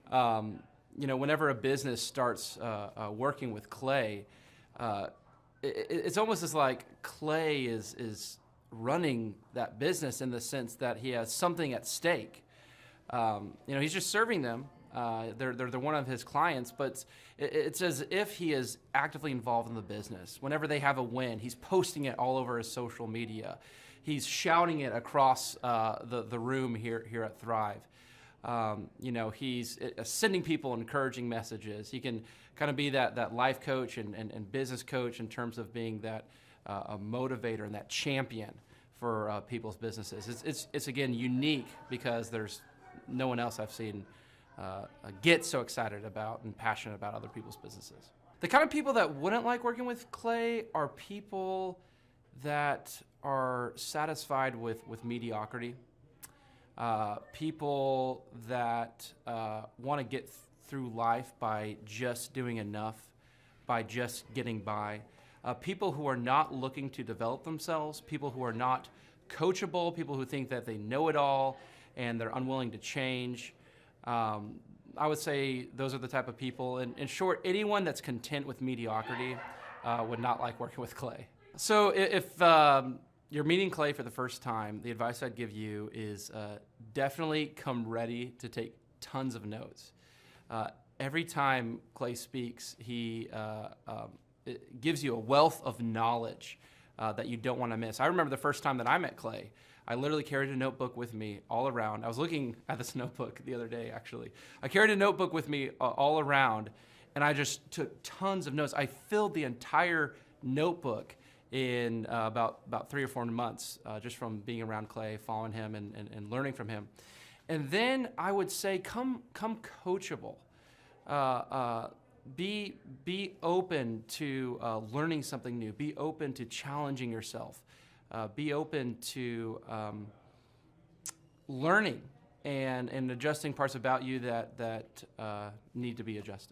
Whenever a business starts working with Clay, it's almost as like Clay is running that business in the sense that he has something at stake. He's just serving them. They're one of his clients, but it's as if he is actively involved in the business. Whenever they have a win, he's posting it all over his social media. He's shouting it across the room here at Thrive. He's sending people encouraging messages. He can kind of be that life coach and business coach in terms of being that a motivator and that champion for people's businesses. It's again unique because there's no one else I've seen get so excited about and passionate about other people's businesses. The kind of people that wouldn't like working with Clay are people that are satisfied with mediocrity. People that want to get through life by just doing enough, by just getting by. People who are not looking to develop themselves, people who are not coachable, people who think that they know it all and they're unwilling to change. I would say those are the type of people. In short, anyone that's content with mediocrity would not like working with Clay. So if you're meeting Clay for the first time, the advice I'd give you is definitely come ready to take tons of notes. Every time Clay speaks, he it gives you a wealth of knowledge that you don't want to miss. I remember the first time that I met Clay, I literally carried a notebook with me all around. I was looking at this notebook the other day, actually. I carried a notebook with me all around, and I just took tons of notes. I filled the entire notebook in about 3 or 4 months, just from being around Clay, following him, and learning from him. And then I would say, come coachable. Be open to learning something new. Be open to challenging yourself. Be open to learning and adjusting parts about you that need to be adjusted.